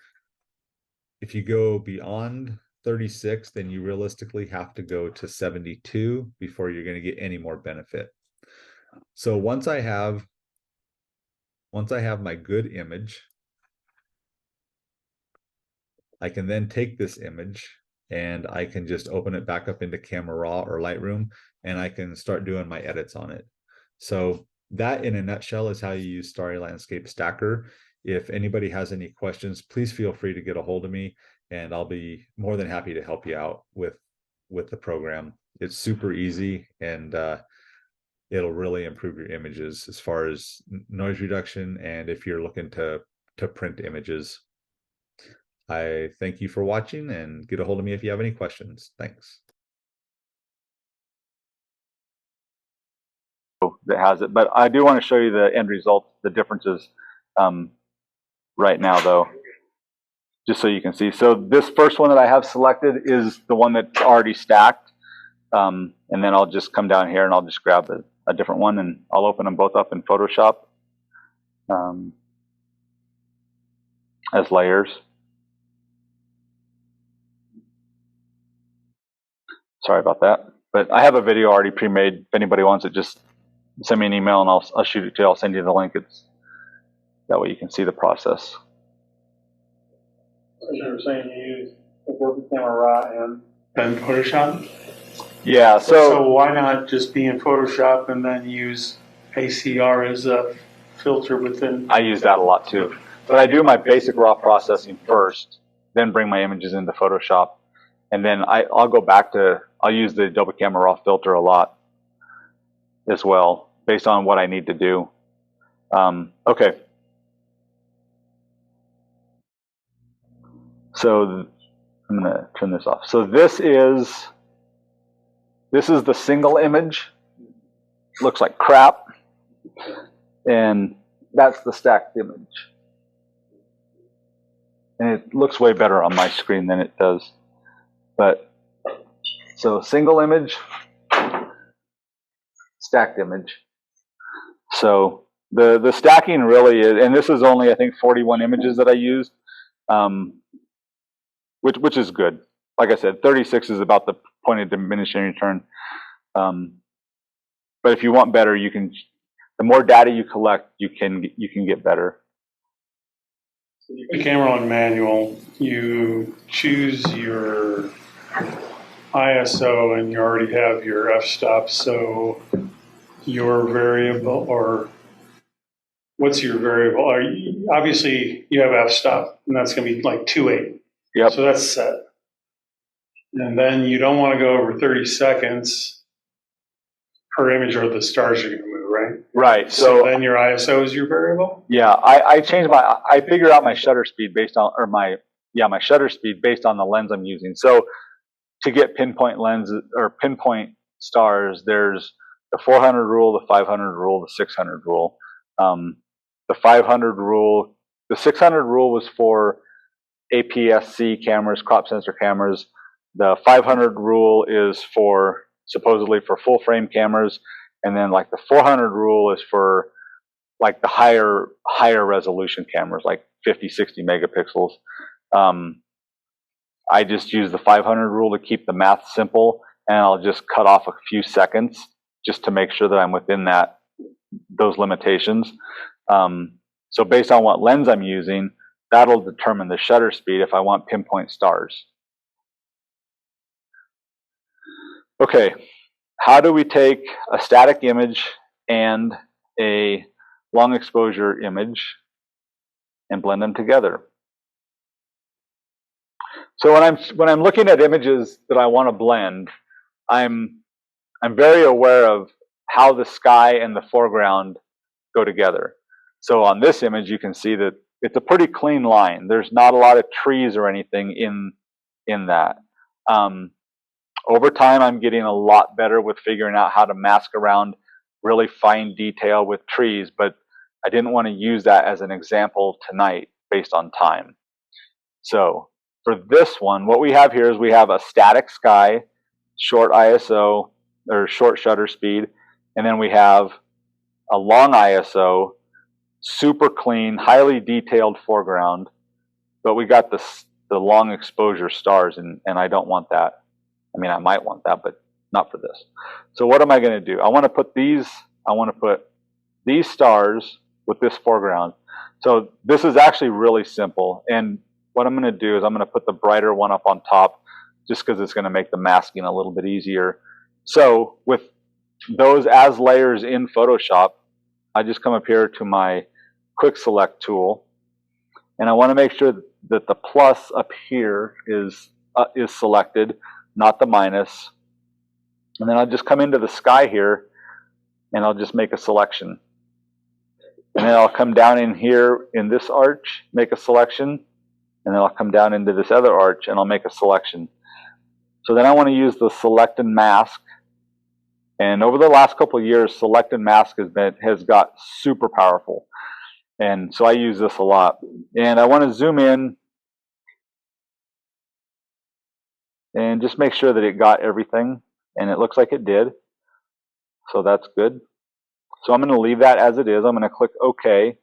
If you go beyond 36, then you realistically have to go to 72 before you're going to get any more benefit. So once I have my good image, I can then take this image and I can just open it back up into Camera Raw or Lightroom, and I can start doing my edits on it. So that in a nutshell is how you use Starry Landscape Stacker. If anybody has any questions, please feel free to get a hold of me, and I'll be more than happy to help you out with the program. It's super easy, and it'll really improve your images as far as noise reduction, and if you're looking to print images. I thank you for watching, and get a hold of me if you have any questions. Thanks. That has it, but I do want to show you the end result, the differences right now though, just so you can see. So this first one that I have selected is the one that's already stacked, and then I'll just come down here and I'll just grab a different one, and I'll open them both up in Photoshop as layers. Sorry about that, but I have a video already pre-made. If anybody wants it, just send me an email and I'll shoot it to you. I'll send you the link. It's that way you can see the process. you were saying you use Adobe Camera Raw and then Photoshop? Yeah, So why not just be in Photoshop and then use ACR as a filter within? I use that a lot too. But I do my basic raw processing first, then bring my images into Photoshop. And then I'll go back to, I'll use the Adobe Camera Raw filter a lot as well, based on what I need to do. Okay. So I'm going to turn this off. So this is the single image. Looks like crap. And that's the stacked image. And it looks way better on my screen than it does. But so single image, stacked image. So the stacking really is, and this is only I think 41 images that I used, which is good. Like I said, 36 is about the point of diminishing return. But if you want better, you can. The more data you collect, you can get better. The camera on manual, you choose your ISO and you already have your f-stop, so your variable, or what's your variable? Obviously you have f-stop and that's going to be like 2.8. Yep. So that's set. And then you don't want to go over 30 seconds per image or the stars are going to move, right? Right. So then your ISO is your variable? Yeah, I figured out my shutter speed based on, my shutter speed based on the lens I'm using. So to get pinpoint lenses or pinpoint stars, there's the 400 rule, the 500 rule, the 600 rule. The 500 rule, the 600 rule was for APS-C cameras, crop sensor cameras. The 500 rule is for supposedly for full frame cameras, and then like the 400 rule is for like the higher resolution cameras, like 50, 60 megapixels. I just use the 500 rule to keep the math simple, and I'll just cut off a few seconds just to make sure that I'm within those limitations. So based on what lens I'm using, that'll determine the shutter speed if I want pinpoint stars. Okay, how do we take a static image and a long exposure image and blend them together? So when I'm looking at images that I want to blend, I'm very aware of how the sky and the foreground go together. So on this image, you can see that it's a pretty clean line. There's not a lot of trees or anything in that. Over time, I'm getting a lot better with figuring out how to mask around really fine detail with trees, but I didn't want to use that as an example tonight based on time. So for this one, what we have here is we have a static sky, short ISO, or short shutter speed, and then we have a long ISO, super clean, highly detailed foreground, but we got the long exposure stars, and I don't want that. I mean, I might want that, but not for this. So what am I going to do? I want to put these stars with this foreground. So this is actually really simple. And what I'm going to do is I'm going to put the brighter one up on top just because it's going to make the masking a little bit easier. So with those as layers in Photoshop, I just come up here to my quick select tool, and I want to make sure that the plus up here is selected, not the minus. And then I'll just come into the sky here and I'll just make a selection. And then I'll come down in here in this arch, make a selection, and then I'll come down into this other arch and I'll make a selection. So then I want to use the select and mask. And over the last couple of years, select and mask has got super powerful. And so I use this a lot. And I want to zoom in and just make sure that it got everything. And it looks like it did. So that's good. So I'm going to leave that as it is. I'm going to click OK.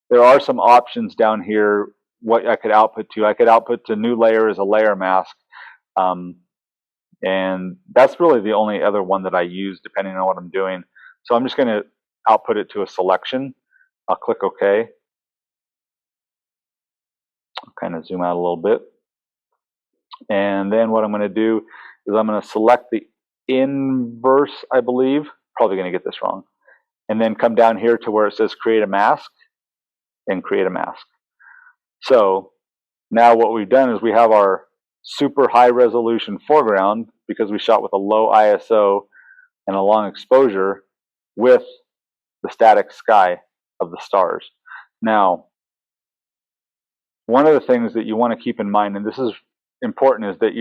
There are some options down here what I could output to. I could output to new layer as a layer mask. And that's really the only other one that I use depending on what I'm doing. So I'm just going to output it to a selection. I'll click OK. I'll kind of zoom out a little bit. And then what I'm going to do is I'm going to select the inverse, I believe. Probably going to get this wrong. And then come down here to where it says create a mask and create a mask. So now what we've done is we have our super high resolution foreground because we shot with a low ISO and a long exposure with the static sky of the stars. Now, one of the things that you want to keep in mind, and this is important, is that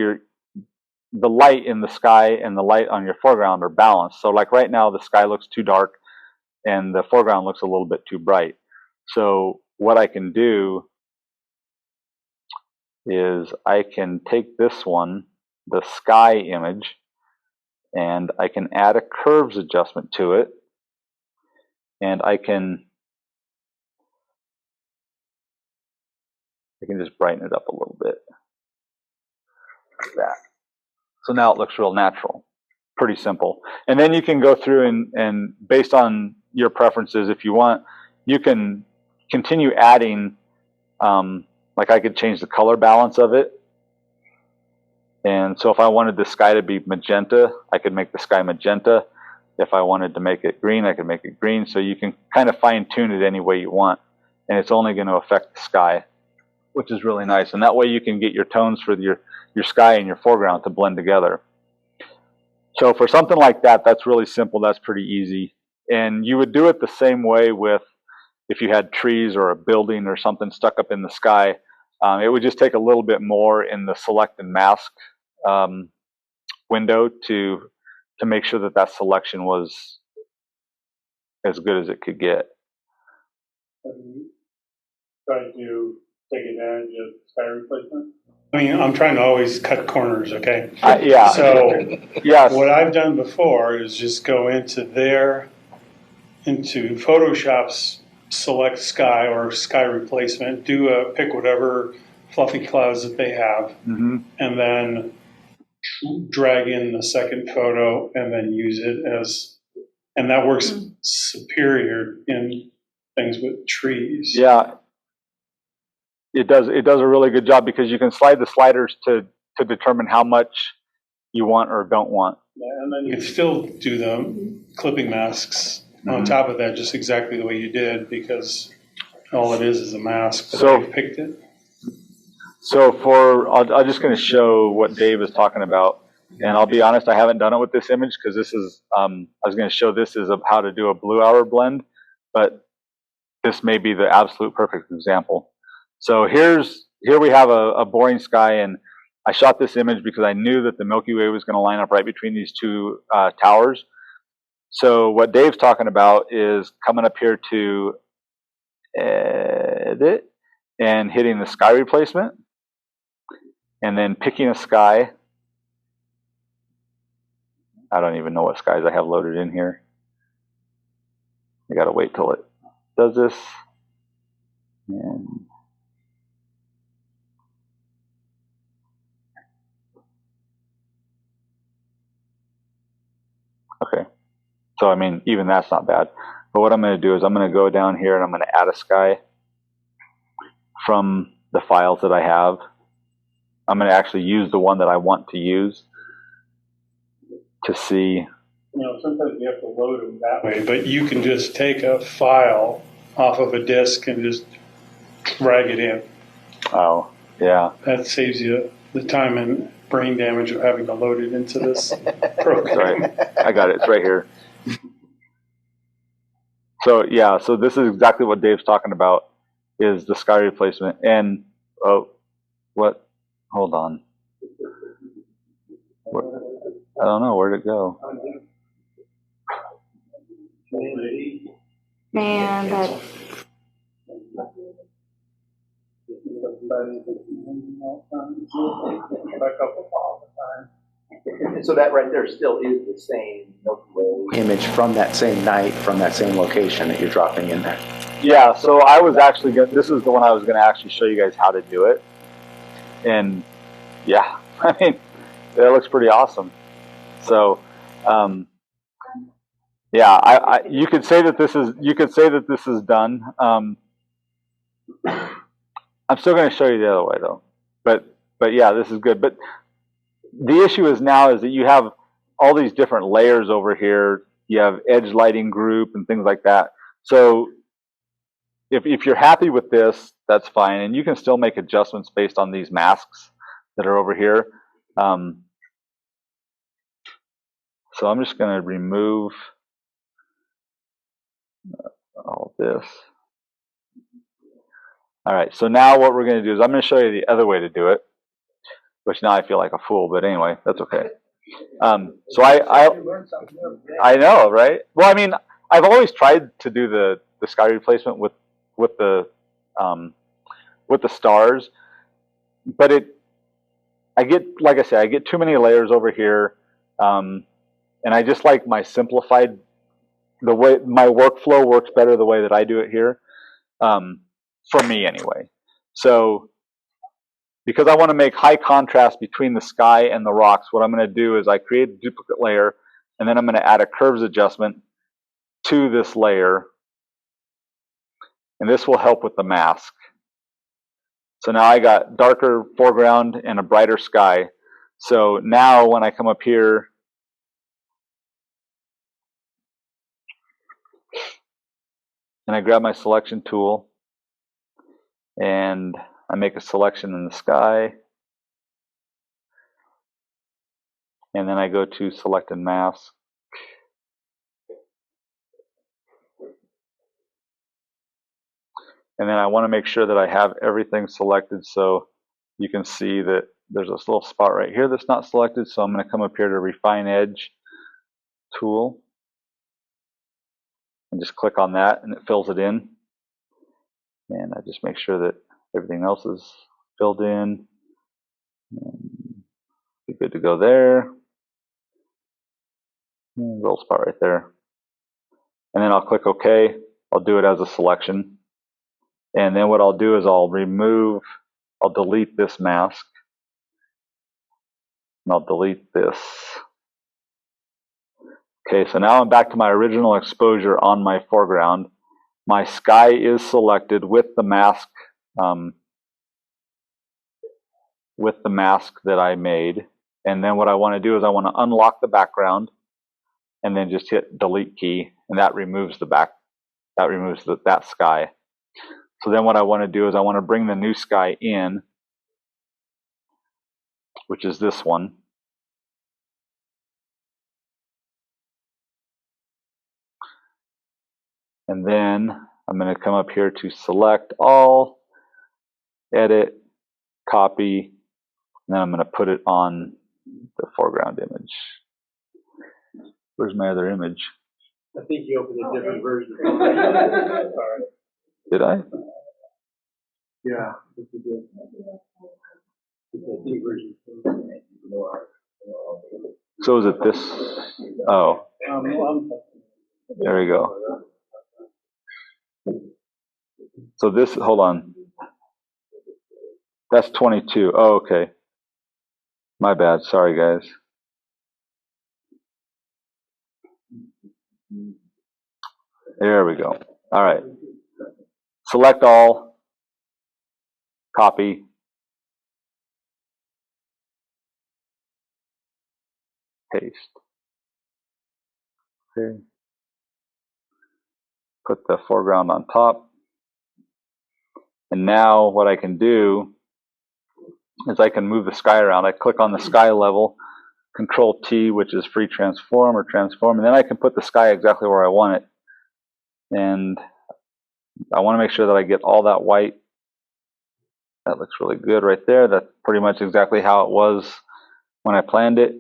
the light in the sky and the light on your foreground are balanced. So like right now, the sky looks too dark and the foreground looks a little bit too bright. So what I can do is I can take this one, the sky image, and I can add a curves adjustment to it. And I can just brighten it up a little bit. Like that. So now it looks real natural. Pretty simple. And then you can go through and based on your preferences, if you want, you can continue adding, like I could change the color balance of it. And so if I wanted the sky to be magenta, I could make the sky magenta. If I wanted to make it green, I could make it green. So you can kind of fine tune it any way you want. And it's only going to affect the sky, which is really nice. And that way you can get your tones for your sky and your foreground to blend together. So for something like that, that's really simple. That's pretty easy. And you would do it the same way with if you had trees or a building or something stuck up in the sky. It would just take a little bit more in the select and mask window to make sure that that selection was as good as it could get. Try to take advantage of sky replacement? I mean, I'm trying to always cut corners, okay? Yeah. So yes. what I've done before is just go into Photoshop's select sky or sky replacement, pick whatever fluffy clouds that they have, and then drag in the second photo and then use it as, and that works superior in things with trees. Yeah. It does a really good job because you can slide the sliders to determine how much you want or don't want. Yeah, and then you can still do the clipping masks on top of that, just exactly the way you did, because all it is a mask. So you picked it. So I'm just going to show what Dave is talking about, and I'll be honest, I haven't done it with this image because this is I was going to show this as how to do a blue hour blend, but this may be the absolute perfect example. So here we have a boring sky, and I shot this image because I knew that the Milky Way was going to line up right between these two towers. So what Dave's talking about is coming up here to edit and hitting the sky replacement, and then picking a sky. I don't even know what skies I have loaded in here. I got to wait till it does this. And okay, so I mean, even that's not bad. But what I'm going to do is I'm going to go down here and I'm going to add a sky from the files that I have. I'm going to actually use the one that I want to use to see. You know, sometimes you have to load them that way, but you can just take a file off of a disk and just drag it in. Oh, yeah. That saves you the time and brain damage of having to load it into this program. Right. I got it. It's right here. So yeah, so this is exactly what Dave's talking about, is the sky replacement. And what? Hold on. I don't know, where'd it go? Man, that So that right there still is the same Milky Way Image from that same night, from that same location that you're dropping in there. Yeah, so I was actually this is the one I was going to actually show you guys how to do it. And yeah, I mean, that looks pretty awesome. So, yeah, you could say that this is done. I'm still going to show you the other way though. But yeah, this is good. But the issue is now is that you have all these different layers over here. You have edge lighting group and things like that. So if you're happy with this, that's fine. And you can still make adjustments based on these masks that are over here. So I'm just going to remove all this. All right, so now what we're going to do is I'm going to show you the other way to do it, which now I feel like a fool, but anyway, that's okay. So I know, right? Well, I mean, I've always tried to do the sky replacement with the stars, but I get, like I said, I get too many layers over here, and I just like my simplified, the way my workflow works better the way that I do it here, for me anyway. So because I want to make high contrast between the sky and the rocks, what I'm going to do is I create a duplicate layer, and then I'm going to add a curves adjustment to this layer, and this will help with the mask. So now I got darker foreground and a brighter sky. So now when I come up here, and I grab my selection tool, and I make a selection in the sky, and then I go to select and mask. And then I want to make sure that I have everything selected, so you can see that there's this little spot right here that's not selected. So I'm going to come up here to Refine Edge tool and just click on that, and it fills it in. And I just make sure that everything else is filled in. And be good to go there. And a little spot right there. And then I'll click OK. I'll do it as a selection. And then what I'll do is I'll delete this mask. And I'll delete this. Okay, so now I'm back to my original exposure on my foreground. My sky is selected with the mask that I made. And then what I want to do is I want to unlock the background and then just hit delete key, and that removes that sky. So then what I want to do is I want to bring the new sky in, which is this one. And then I'm going to come up here to select all, edit, copy, and then I'm going to put it on the foreground image. Where's my other image? I think you opened a different version. Sorry. Did I? Yeah, you did. It's a deep version. So is it this? Oh, there we go. So this, hold on. That's 22. Oh, okay. My bad. Sorry, guys. There we go. All right. Select all. Copy. Paste. Okay. Put the foreground on top. And now what I can do is I can move the sky around. I click on the sky level, Control T, which is free transform or transform, and then I can put the sky exactly where I want it. And I want to make sure that I get all that white. That looks really good right there. That's pretty much exactly how it was when I planned it.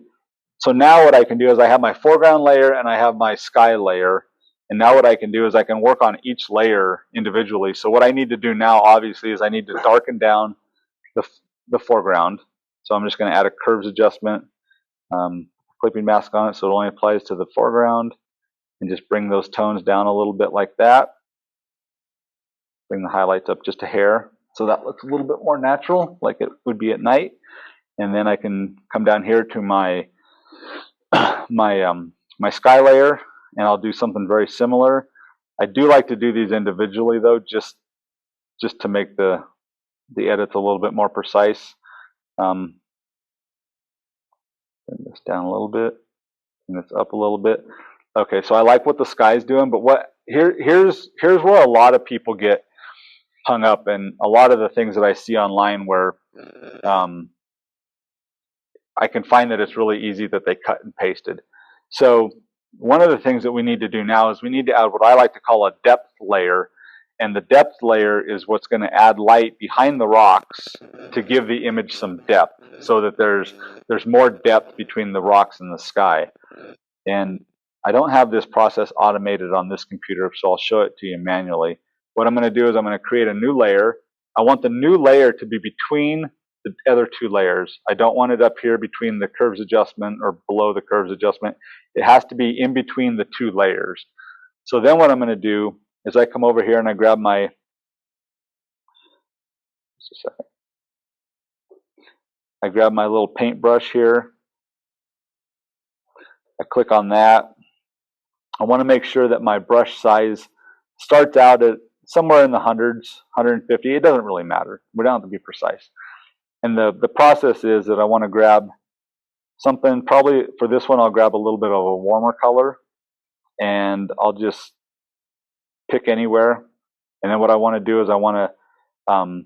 So now what I can do is I have my foreground layer and I have my sky layer. And now what I can do is I can work on each layer individually. So what I need to do now, obviously, is I need to darken down the foreground. So I'm just going to add a curves adjustment, clipping mask on it so it only applies to the foreground, and just bring those tones down a little bit like that. Bring the highlights up just a hair so that looks a little bit more natural, like it would be at night. And then I can come down here to my my sky layer, and I'll do something very similar. I do like to do these individually though, just to make the the edit's a little bit more precise. Bring this down a little bit, and this up a little bit. Okay, so I like what the sky's doing, but here's where a lot of people get hung up, and a lot of the things that I see online where I can find that it's really easy that they cut and pasted. So one of the things that we need to do now is we need to add what I like to call a depth layer. And the depth layer is what's going to add light behind the rocks to give the image some depth, so that there's more depth between the rocks and the sky. And I don't have this process automated on this computer, so I'll show it to you manually. What I'm going to do is I'm going to create a new layer. I want the new layer to be between the other two layers. I don't want it up here between the curves adjustment or below the curves adjustment. It has to be in between the two layers. So then what I'm going to do is I come over here and I grab my, just a second. I grab my little paintbrush here. I click on that. I want to make sure that my brush size starts out at somewhere in the hundreds, 150. It doesn't really matter. We don't have to be precise. And the process is that I want to grab something, probably for this one, I'll grab a little bit of a warmer color, and I'll just pick anywhere. And then what I want to do is I want to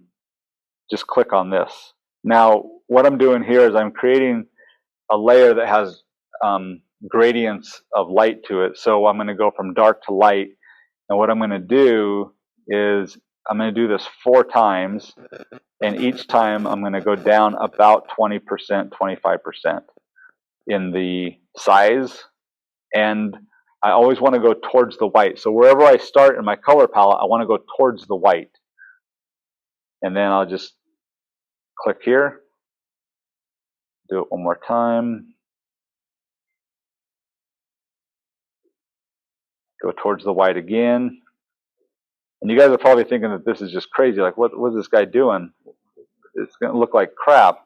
just click on this. Now, what I'm doing here is I'm creating a layer that has gradients of light to it. So I'm going to go from dark to light. And what I'm going to do is I'm going to do this 4 times. And each time I'm going to go down about 20%, 25% in the size. And I always want to go towards the white. So wherever I start in my color palette, I want to go towards the white. And then I'll just click here. Do it one more time. Go towards the white again. And you guys are probably thinking that this is just crazy. Like, what is this guy doing? It's going to look like crap.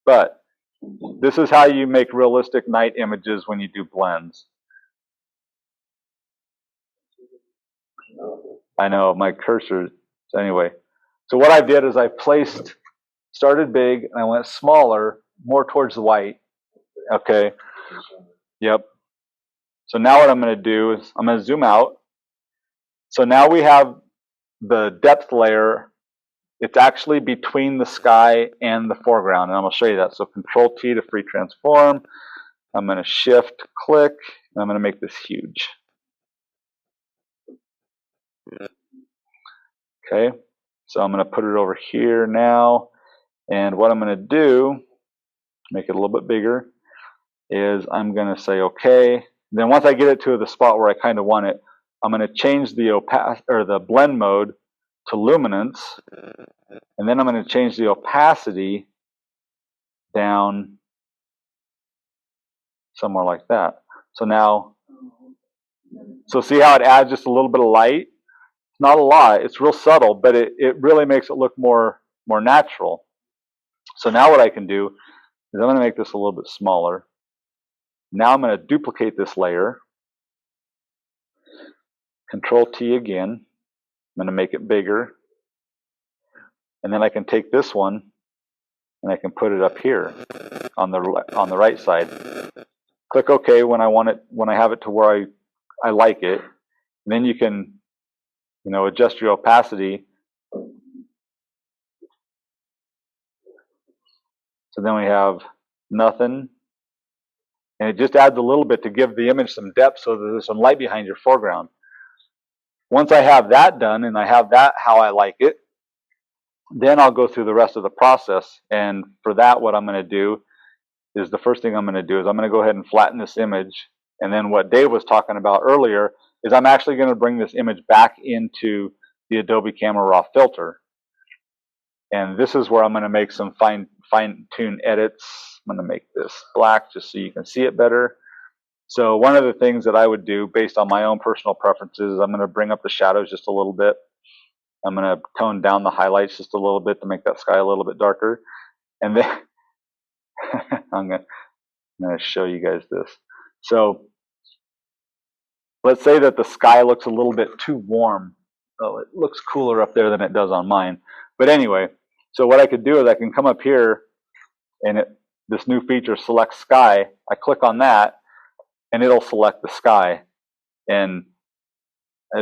But this is how you make realistic night images when you do blends. I know, my cursor. So anyway, so what I did is I started big, and I went smaller, more towards the white. Okay. Yep. So now what I'm going to do is I'm going to zoom out. So now we have the depth layer. It's actually between the sky and the foreground, and I'm going to show you that. So Control T to free transform. I'm going to shift click, and I'm going to make this huge. Okay, so I'm going to put it over here now, and what I'm going to do, make it a little bit bigger, is I'm going to say okay. Then once I get it to the spot where I kind of want it, I'm going to change the blend mode to luminance, and then I'm going to change the opacity down somewhere like that. So now, so see how it adds just a little bit of light? Not a lot, it's real subtle, but it really makes it look more natural. So now what I can do is I'm going to make this a little bit smaller. Now I'm going to duplicate this layer. Control T again. I'm going to make it bigger. And then I can take this one and I can put it up here on the right side. Click OK when I have it to where I like it. And then you can, adjust your opacity. So then we have nothing. And it just adds a little bit to give the image some depth so that there's some light behind your foreground. Once I have that done and I have that how I like it, then I'll go through the rest of the process. And for that, what I'm going to do is the first thing I'm going to do is I'm going to go ahead and flatten this image. And then what Dave was talking about earlier is I'm actually going to bring this image back into the Adobe Camera Raw filter. And this is where I'm going to make some fine-tune edits. I'm going to make this black just so you can see it better. So one of the things that I would do based on my own personal preferences is I'm going to bring up the shadows just a little bit. I'm going to tone down the highlights just a little bit to make that sky a little bit darker. And then I'm going to show you guys this. So let's say that the sky looks a little bit too warm Oh, it looks cooler up there than it does on mine. But anyway, so what I could do is I can come up here and this new feature selects sky. I click on that and it'll select the sky. And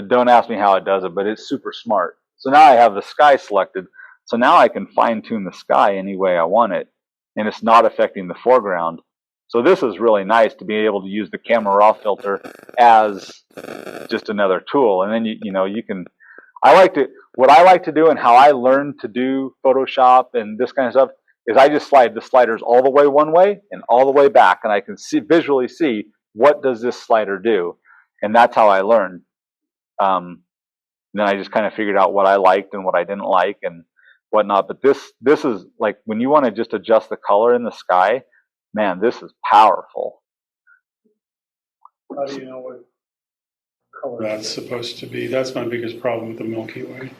don't ask me how it does it, but it's super smart. So now I have the sky selected. So now I can fine tune the sky any way I want it. And it's not affecting the foreground. So this is really nice to be able to use the camera raw filter as just another tool. And then you can, what I like to do and how I learned to do Photoshop and this kind of stuff is I just slide the sliders all the way one way and all the way back, and I can visually see what does this slider do, and that's how I learned. Then I just kind of figured out what I liked and what I didn't like and whatnot. But this is like when you want to just adjust the color in the sky, man, this is powerful. How do you know what color that's supposed to be? That's my biggest problem with the Milky Way.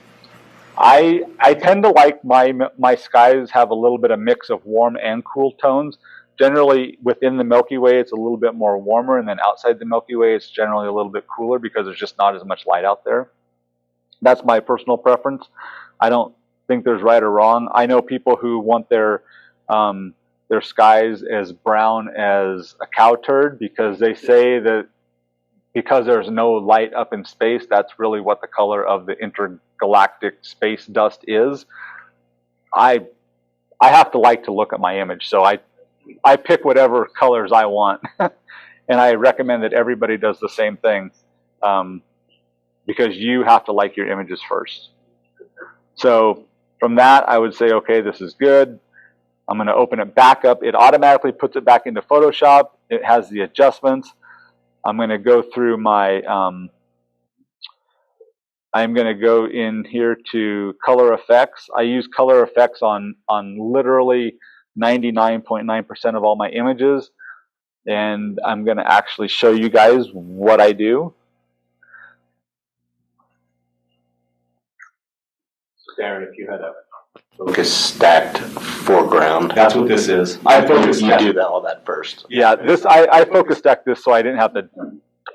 I tend to like my skies have a little bit of mix of warm and cool tones. Generally, within the Milky Way, it's a little bit more warmer, and then outside the Milky Way, it's generally a little bit cooler because there's just not as much light out there. That's my personal preference. I don't think there's right or wrong. I know people who want their skies as brown as a cow turd because they say that because there's no light up in space, that's really what the color of the intergalactic space dust is. I have to like to look at my image, so I pick whatever colors I want, and I recommend that everybody does the same thing because you have to like your images first. So from that, I would say, okay, this is good. I'm going to open it back up. It automatically puts it back into Photoshop. It has the adjustments. I'm going to go through my, I'm going to go in here to color effects. I use color effects on literally 99.9% of all my images. And I'm going to actually show you guys what I do. Darren, if you had a focus stacked foreground, that's what this is. You do all that first. Yeah, I focus stacked this so I didn't have to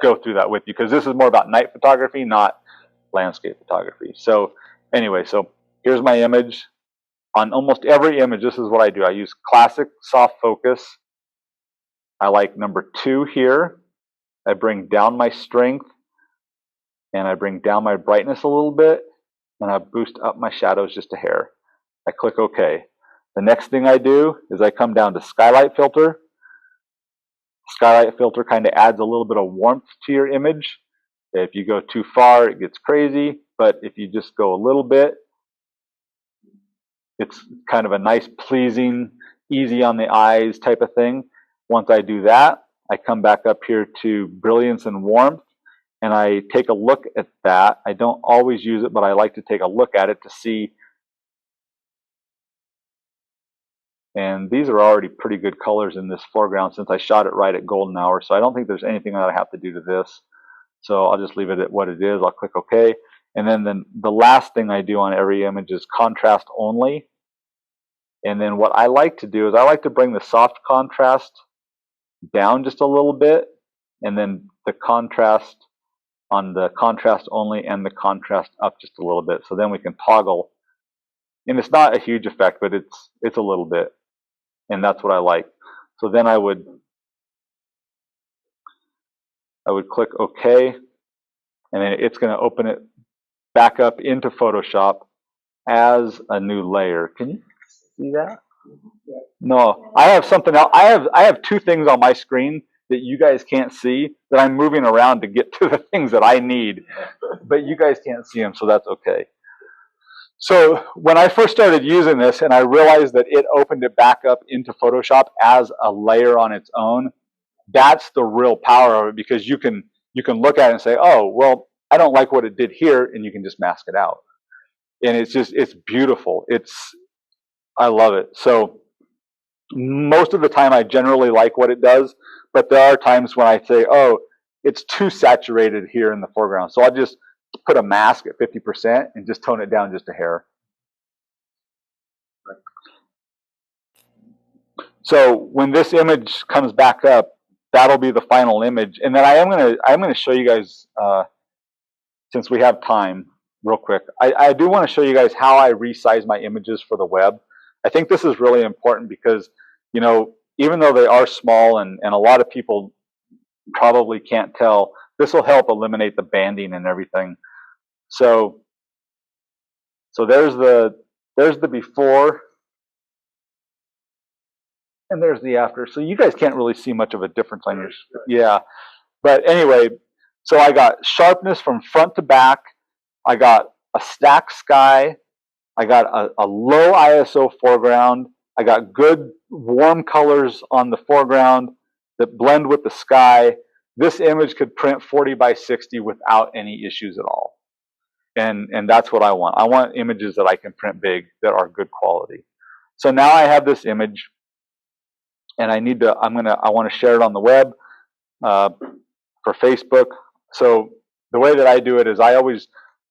go through that with you because this is more about night photography, not landscape photography. So anyway, so here's my image. On almost every image, this is what I do. I use classic soft focus. I like number 2 here. I bring down my strength and I bring down my brightness a little bit. And I boost up my shadows just a hair. I click OK. The next thing I do is I come down to skylight filter. Skylight filter kind of adds a little bit of warmth to your image. If you go too far, it gets crazy. But if you just go a little bit, it's kind of a nice, pleasing, easy on the eyes type of thing. Once I do that, I come back up here to brilliance and warmth. And I take a look at that. I don't always use it, but I like to take a look at it to see. And these are already pretty good colors in this foreground since I shot it right at golden hour. So I don't think there's anything that I have to do to this. So I'll just leave it at what it is. I'll click OK. And then the last thing I do on every image is contrast only. And then what I like to do is I like to bring the soft contrast down just a little bit. And then the contrast on the contrast only and the contrast up just a little bit. So then we can toggle. And it's not a huge effect, but it's a little bit. And that's what I like. So then I would click OK. And then it's going to open it back up into Photoshop as a new layer. Can you see that? No, I have something else. I have 2 things on my screen that you guys can't see that I'm moving around to get to the things that I need, but you guys can't see them, so that's okay. So when I first started using this and I realized that it opened it back up into Photoshop as a layer on its own, that's the real power of it because you can look at it and say, oh, well, I don't like what it did here, and you can just mask it out. And it's beautiful. I love it. So most of the time I generally like what it does, but there are times when I say, oh, it's too saturated here in the foreground. So I'll just put a mask at 50% and just tone it down just a hair. So when this image comes back up, that'll be the final image. And then I'm gonna show you guys, since we have time, real quick. I do want to show you guys how I resize my images for the web. I think this is really important because, you know, even though they are small and a lot of people probably can't tell, this will help eliminate the banding and everything. So there's the before and there's the after. So you guys can't really see much of a difference on your, yeah. But anyway, so I got sharpness from front to back. I got a stacked sky. I got a low ISO foreground. I got good warm colors on the foreground that blend with the sky. This image could print 40 by 60 without any issues at all. And that's what I want. I want images that I can print big that are good quality. So now I have this image and I want to share it on the web for Facebook. So the way that I do it is I always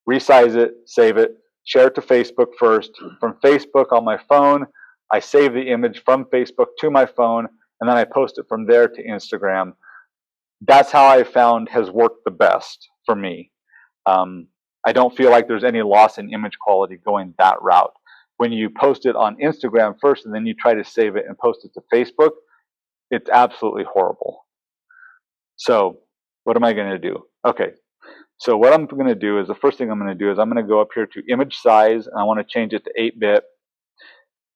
resize it, save it, share it to Facebook first. From Facebook on my phone, I save the image from Facebook to my phone, and then I post it from there to Instagram. That's how I found has worked the best for me. I don't feel like there's any loss in image quality going that route. When you post it on Instagram first and then you try to save it and post it to Facebook, it's absolutely horrible. So what am I going to do? Okay, so what I'm going to do is the first thing I'm going to do is I'm going to go up here to image size, and I want to change it to 8-bit,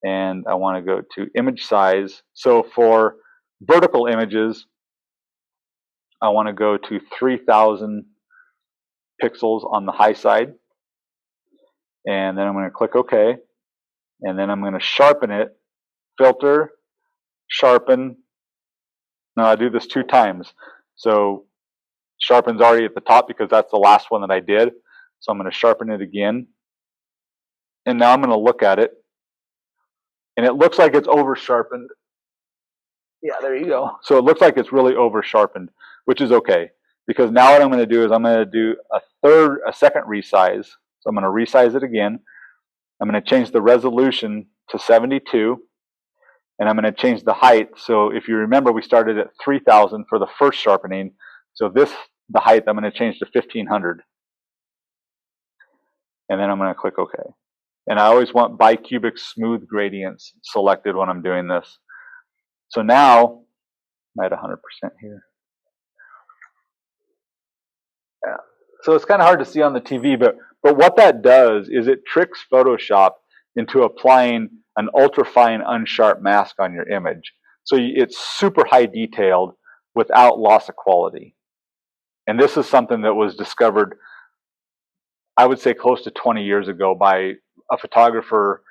and I want to go to image size. So for vertical images, I want to go to 3000 pixels on the high side, and then I'm going to click OK, and then I'm going to sharpen it, filter, sharpen. Now I do this 2 times. So sharpen's already at the top because that's the last one that I did. So I'm going to sharpen it again. And now I'm going to look at it. And it looks like it's over sharpened. Yeah, there you go. So it looks like it's really over sharpened, which is okay. Because now what I'm going to do is I'm going to do a second resize. So I'm going to resize it again. I'm going to change the resolution to 72. And I'm going to change the height. So if you remember, we started at 3000 for the first sharpening. So the height, I'm going to change to 1500. And then I'm going to click OK. And I always want bicubic smooth gradients selected when I'm doing this. So now I'm at 100% here. Yeah. So it's kind of hard to see on the TV, but what that does is it tricks Photoshop into applying an ultra-fine unsharp mask on your image. So it's super high detailed without loss of quality. And this is something that was discovered, I would say, close to 20 years ago by a photographer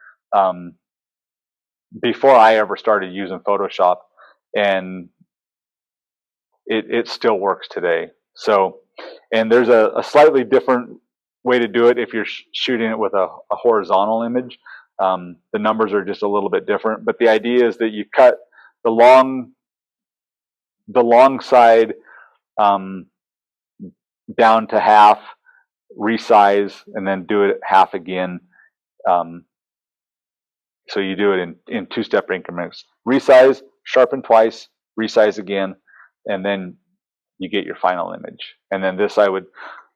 before I ever started using Photoshop. And it still works today. So, and there's a slightly different way to do it if you're shooting it with a horizontal image. The numbers are just a little bit different, but the idea is that you cut the long side down to half, resize, and then do it half again. So you do it in 2-step increments. Resize, sharpen twice, resize again, and then you get your final image. And then this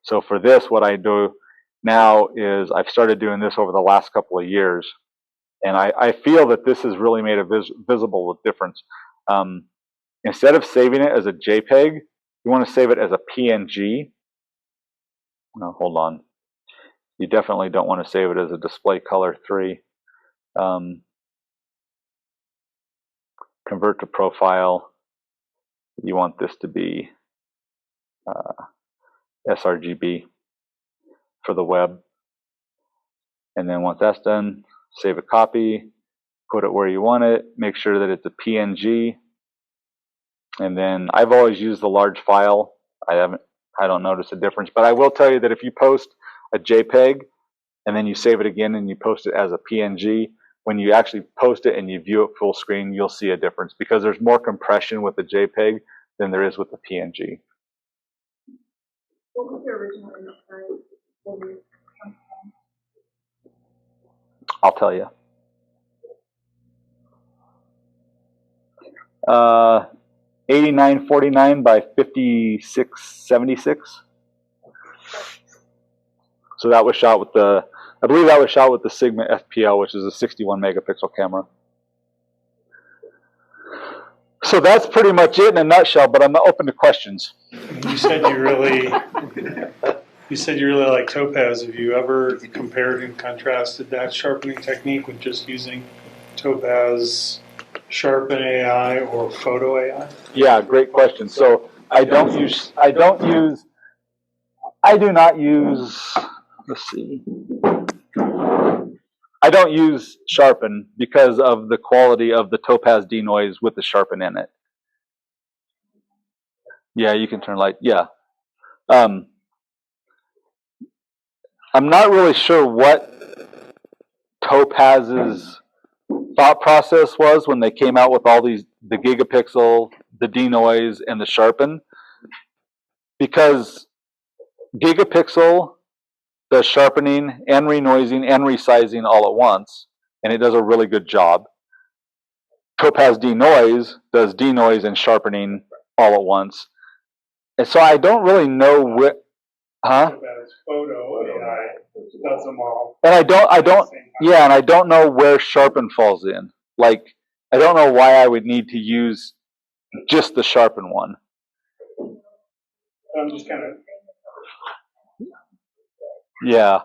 so for this, what I do now is I've started doing this over the last couple of years. And I feel that this has really made a visible difference. Instead of saving it as a JPEG, you want to save it as a PNG. No, hold on. You definitely don't want to save it as a display color 3. Convert to profile. You want this to be sRGB for the web. And then once that's done, save a copy, put it where you want it, make sure that it's a PNG. And then I've always used the large file. I don't notice a difference, but I will tell you that if you post a JPEG and then you save it again and you post it as a PNG, when you actually post it and you view it full screen, you'll see a difference because there's more compression with the JPEG than there is with the PNG. What was your original image size? I'll tell you. 8949 by 5676. So that was shot with I believe that was shot with the Sigma FPL, which is a 61 megapixel camera. So that's pretty much it in a nutshell, but I'm open to questions. You said you really like Topaz. Have you ever compared and contrasted that sharpening technique with just using Topaz Sharpen AI or Photo AI? Yeah, great question. So I do not use, let's see. I don't use Sharpen because of the quality of the Topaz denoise with the Sharpen in it. Yeah, you can turn light. Yeah. I'm not really sure what Topaz's thought process was when they came out with all the gigapixel, the denoise, and the Sharpen, because gigapixel does sharpening and renoising and resizing all at once, and it does a really good job. Topaz denoise does denoise and sharpening all at once, and so I don't really know what, Topaz Photo AI does them all. And I don't know where Sharpen falls in. Like, I don't know why I would need to use just the Sharpen one. I'm just kind of. Yeah.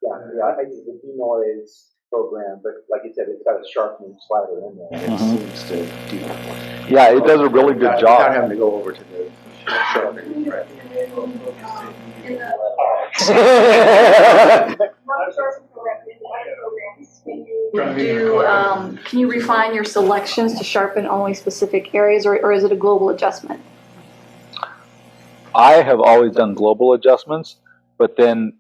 Yeah, I use the denoise program, but like you said, it's got a sharpening slider in there. It seems to do Yeah, it does a really good without job. having to go over to the sharpening. Right. Can you refine your selections to sharpen only specific areas, or is it a global adjustment? I have always done global adjustments, but then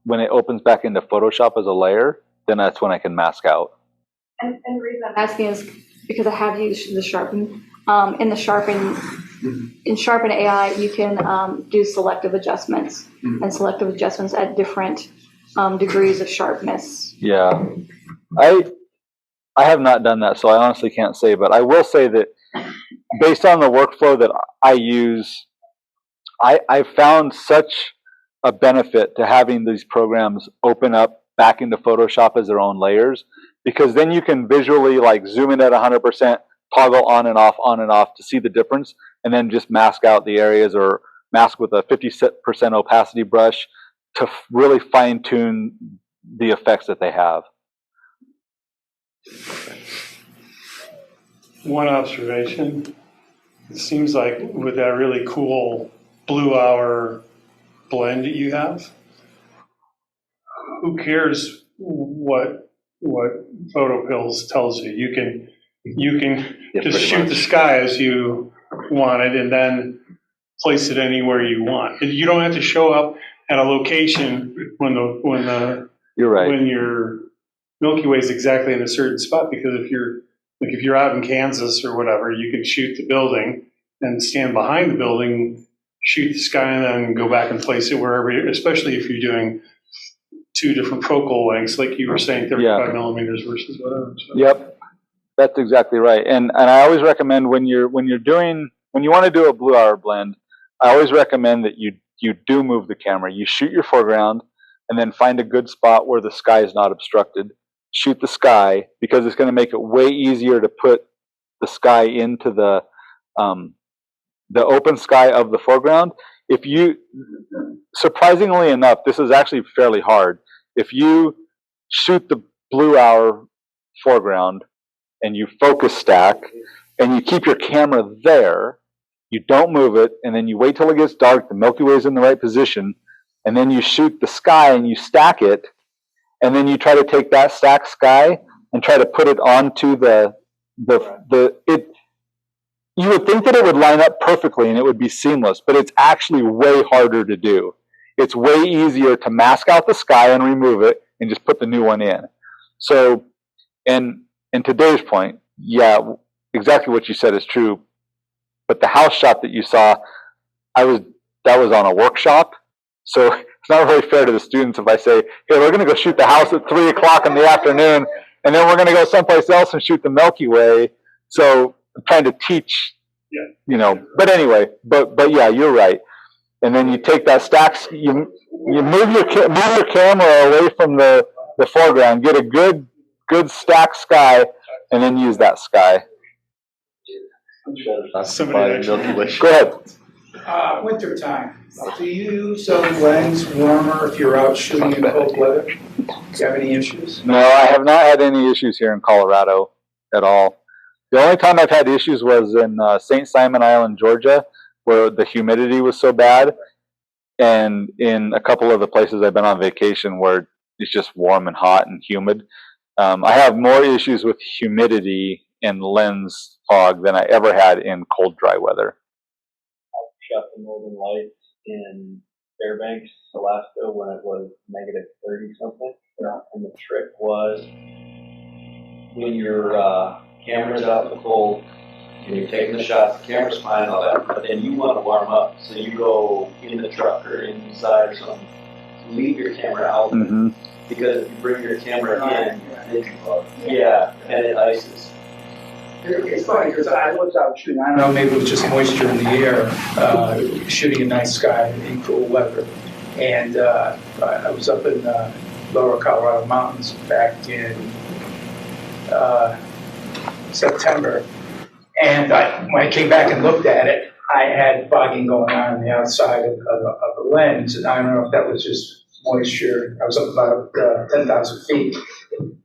when it opens back into Photoshop as a layer, then that's when I can mask out. And the reason I'm asking is because I have used the Sharpen. In the Sharpen, in Sharpen AI, you can do selective adjustments and selective adjustments at different degrees of sharpness. Yeah, I have not done that, so I honestly can't say, but I will say that based on the workflow that I use, I found such a benefit to having these programs open up back into Photoshop as their own layers, because then you can visually like zoom in at 100%, toggle on and off to see the difference, and then just mask out the areas or mask with a 50% opacity brush to really fine tune the effects that they have. One observation, it seems like with that really cool blue hour blend that you have, who cares what Photo Pills tells you? You can just shoot the sky as you want it and then place it anywhere you want. You don't have to show up at a location when You're right. when your Milky Way is exactly in a certain spot, because if you're out in Kansas or whatever, you can shoot the building and stand behind the building, shoot the sky, and then go back and place it wherever, especially if you're doing two different focal lengths, like you were saying, 35 millimeters versus whatever. So. Yep, that's exactly right. And I always recommend when you want to do a blue hour blend, I always recommend that you do move the camera. You shoot your foreground and then find a good spot where the sky is not obstructed. Shoot the sky, because it's going to make it way easier to put the sky into the open sky of the foreground. If you, surprisingly enough, this is actually fairly hard. If you shoot the blue hour foreground and you focus stack and you keep your camera there, you don't move it, and then you wait till it gets dark, the Milky Way is in the right position, and then you shoot the sky and you stack it, and then you try to take that stacked sky and try to put it onto you would think that it would line up perfectly and it would be seamless, but it's actually way harder to do. It's way easier to mask out the sky and remove it and just put the new one in. So, and to Dave's point, yeah, exactly what you said is true. But the house shot that you saw, that was on a workshop. So it's not really fair to the students if I say, hey, we're going to go shoot the house at 3 o'clock in the afternoon, and then we're going to go someplace else and shoot the Milky Way. So I'm trying to teach, but anyway, but yeah, you're right. and then you take that you move your camera away from the foreground, get a good stacked sky, and then use that sky. Somebody Go ahead. Winter time. Do you use a lens warmer if you're out shooting in cold weather? Do you have any issues? No, I have not had any issues here in Colorado at all. The only time I've had issues was in St. Simon Island, Georgia, where the humidity was so bad, and in a couple of the places I've been on vacation where it's just warm and hot and humid. I have more issues with humidity and lens fog than I ever had in cold, dry weather. Shot the Northern Lights in Fairbanks, Alaska, when it was negative 30 something. And the trick was when your camera's out in the cold and you're taking the shots, the camera's fine, all that, but then you want to warm up, so you go in the truck or inside or something. Leave your camera out because if you bring your camera in, and it ices. It's funny because I was out shooting, I don't know, maybe it was just moisture in the air, shooting in night sky in cool weather. And I was up in lower Colorado mountains back in September. And when I came back and looked at it, I had fogging going on the outside of the lens. And I don't know if that was just moisture. I was up about 10,000 feet.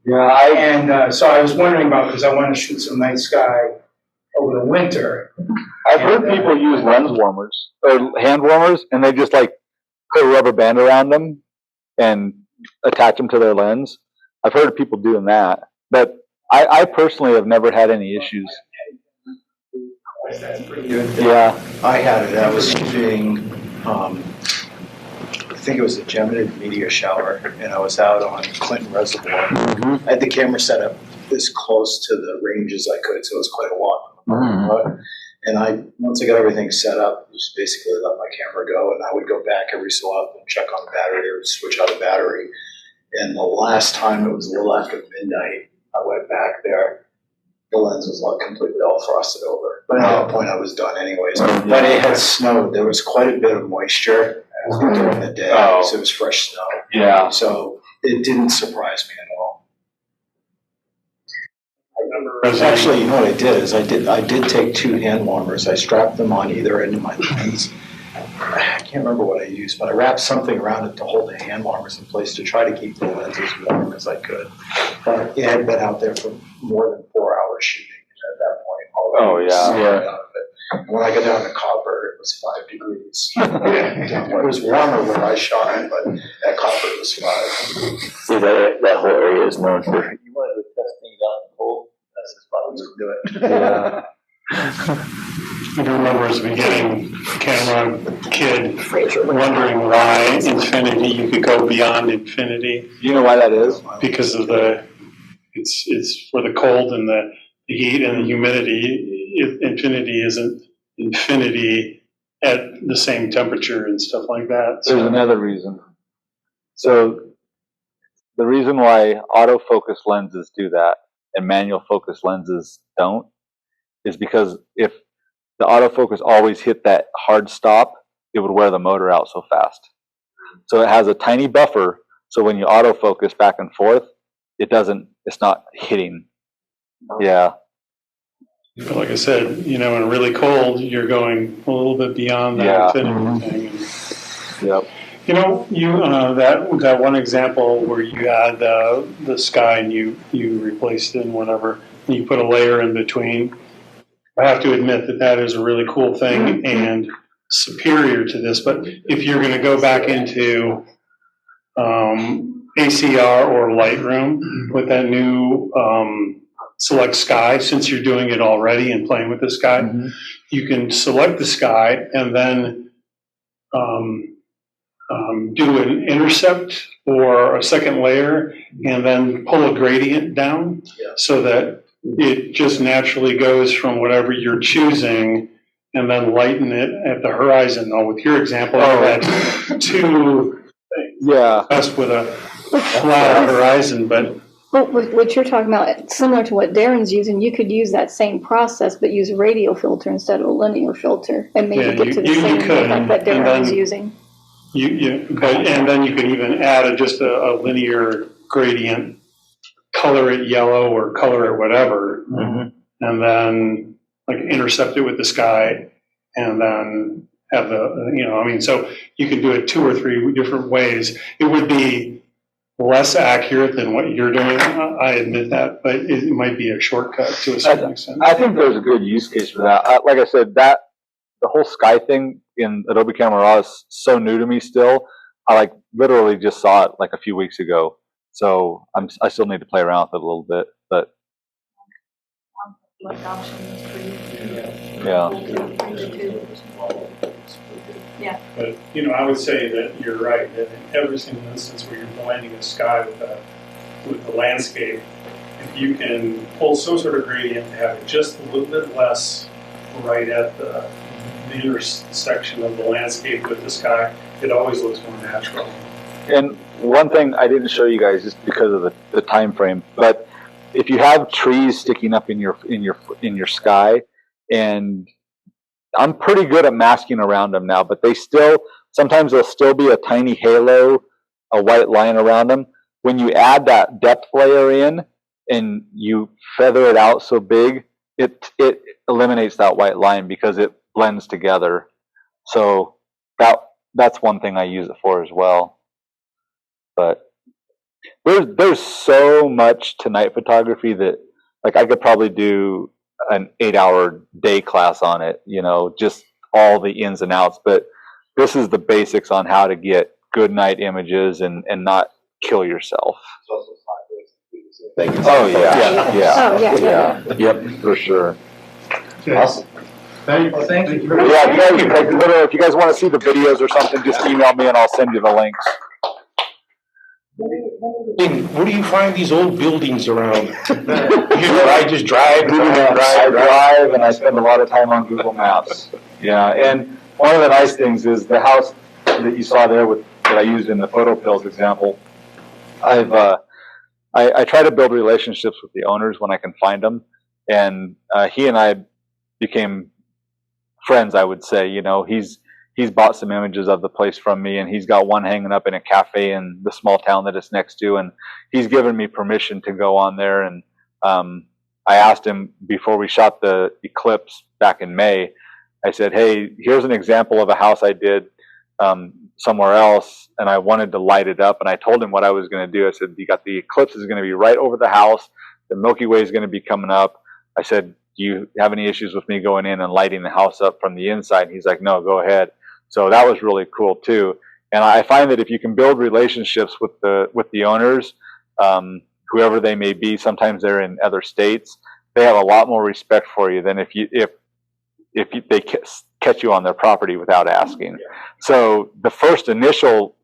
Yeah, and so I was wondering about, because I want to shoot some night sky over the winter. I've heard people use lens warmers or hand warmers, and they just like put a rubber band around them and attach them to their lens. I've heard of people doing that, but I personally have never had any issues. That's pretty good. Yeah, I had it. I was shooting, I think it was a geminid meteor shower, and I was out on Clinton Reservoir. I had the camera set up as close to the range as I could, so it was quite a walk. And once I got everything set up, just basically let my camera go, and I would go back every so often and check on the battery or switch out the battery. And the last time, it was a little after midnight, I went back there. The lens was like completely all frosted over. But at that point, I was done anyways. But it had snowed. There was quite a bit of moisture during the day, so it was fresh snow. Yeah. So it didn't surprise me at all. I remember Actually, you know what I did is I did take 2 hand warmers. I strapped them on either end of my lens. I can't remember what I used, but I wrapped something around it to hold the hand warmers in place to try to keep the lens as warm as I could. But it had been out there for more than 4 hours shooting at that point. When I got down to Copper, it was 5 degrees. It was warmer where I shot, but at Copper it was 5. See, that whole area is known for. You wanted to test things out in the cold? That's the spot to do it. yeah. I can remember as a beginning camera kid wondering why infinity, you could go beyond infinity. Do you know why that is? Because of it's for the cold and the heat and the humidity. Infinity isn't infinity at the same temperature and stuff like that. There's another reason. So the reason why autofocus lenses do that and manual focus lenses don't is because if the autofocus always hit that hard stop, it would wear the motor out so fast. So it has a tiny buffer, so when you autofocus back and forth, it's not hitting. Yeah. But like I said, when really cold, you're going a little bit beyond that infinity thing. Yep. That one example where you had the sky and you replaced it and whatever, and you put a layer in between. I have to admit that is a really cool thing and superior to this. But if you're going to go back into ACR or Lightroom with that new select sky, since you're doing it already and playing with the sky, you can select the sky and then do an intercept or a second layer and then pull a gradient down so that it just naturally goes from whatever you're choosing and then lighten it at the horizon. Now, with your example, you had 2 best with a flat horizon, but Well, with what you're talking about, similar to what Darren's using, you could use that same process, but use a radial filter instead of a linear filter, and maybe Yeah, get to the you same could, effect that and Darren was then- using. And then you can even add just a linear gradient, color it yellow or color it whatever, and then like intercept it with the sky, and then have so you can do it 2 or 3 different ways. It would be less accurate than what you're doing, I admit that, but it might be a shortcut to a certain extent. I think there's a good use case for that. Like I said, the whole sky thing in Adobe Camera Raw is so new to me still. I literally just saw it like a few weeks ago, so I still need to play around with it a little bit. But yeah. But I would say that you're right. That in every single instance where you're blending a sky with the landscape, if you can pull some sort of gradient to have it just a little bit less right at the intersection of the landscape with the sky, it always looks more natural. And one thing I didn't show you guys just because of the time frame, but if you have trees sticking up in your sky, and I'm pretty good at masking around them now, but sometimes there'll still be a tiny halo, a white line around them. When you add that depth layer in and you feather it out so big, it eliminates that white line because it blends together. So that's one thing I use it for as well. But there's so much to night photography that I could probably do an 8-hour day class on it, just all the ins and outs. But this is the basics on how to get good night images and not kill yourself. Oh yeah. Yep, for sure. Awesome. Thank you. Yeah, if you guys want to see the videos or something, just email me and I'll send you the links. Where do you find these old buildings around? I just drive and I spend a lot of time on Google Maps. Yeah, and one of the nice things is the house that you saw there that I used in the photo pills example. I try to build relationships with the owners when I can find them, and he and I became friends, I would say. He's bought some images of the place from me, and he's got one hanging up in a cafe in the small town that it's next to, and he's given me permission to go on there. And I asked him before we shot the eclipse back in May, I said, hey, here's an example of a house I did somewhere else, and I wanted to light it up. And I told him what I was going to do. I said, the eclipse is going to be right over the house. The Milky Way is going to be coming up. I said, do you have any issues with me going in and lighting the house up from the inside? And he's like, no, go ahead. So that was really cool too. And I find that if you can build relationships with the owners, whoever they may be, sometimes they're in other states, they have a lot more respect for you than if they catch you on their property without asking. So the first initial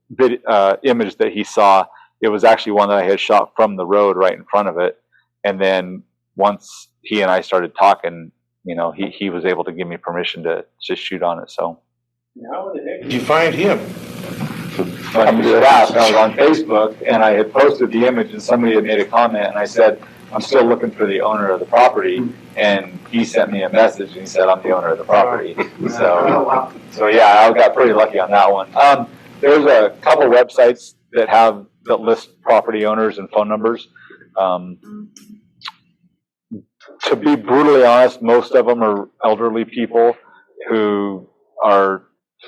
image that he saw, it was actually one that I had shot from the road right in front of it. And then once he and I started talking, he was able to give me permission to just shoot on it. So. How the heck did you find him? I was on Facebook and I had posted the image and somebody had made a comment and I said, I'm still looking for the owner of the property, and he sent me a message and he said, I'm the owner of the property. So yeah, I got pretty lucky on that one. There's a couple websites that list property owners and phone numbers. To be brutally honest, most of them are elderly people who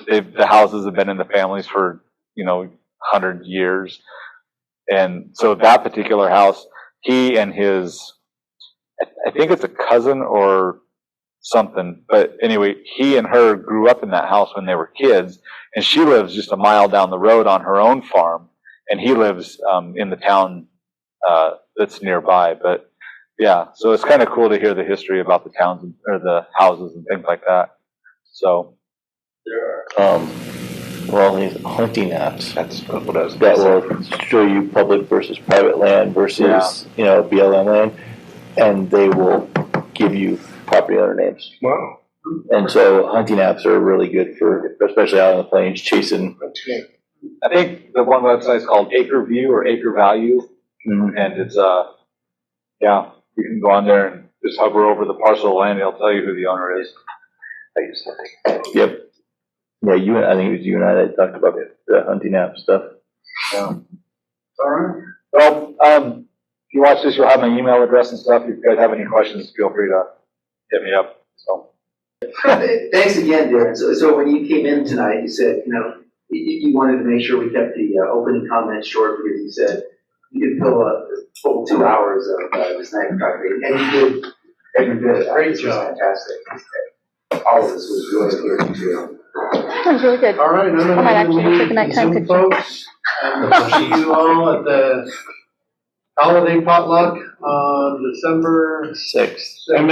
the houses have been in the families for 100 years. And so that particular house, he and his, I think it's a cousin or something, but anyway, he and her grew up in that house when they were kids, and she lives just a mile down the road on her own farm, and he lives in the town that's nearby. But yeah, so it's kind of cool to hear the history about the towns or the houses and things like that. So There are these hunting apps that will show you public versus private land versus BLM land, and they will give you property owner names. Wow. And so hunting apps are really good for, especially out on the plains, chasing. I think the one website is called Acre View or Acre Value, And it's, yeah, you can go on there and just hover over the parcel of land, it'll tell you who the owner is. Yep. Yeah, I think it was you and I that talked about the hunting app stuff. Yeah. All right. Well, if you watch this, you'll have my email address and stuff. If you guys have any questions, feel free to hit me up. So. Thanks again, Darren. So when you came in tonight, you said, you wanted to make sure we kept the opening comments short because you said you could fill a full 2 hours of this night talking, and you did every bit of that. Great job. Fantastic. All of this was really encouraging too. That was really good. All right, I might actually go take a nighttime picture. folks, and we'll see you all at the holiday potluck on December 6th. And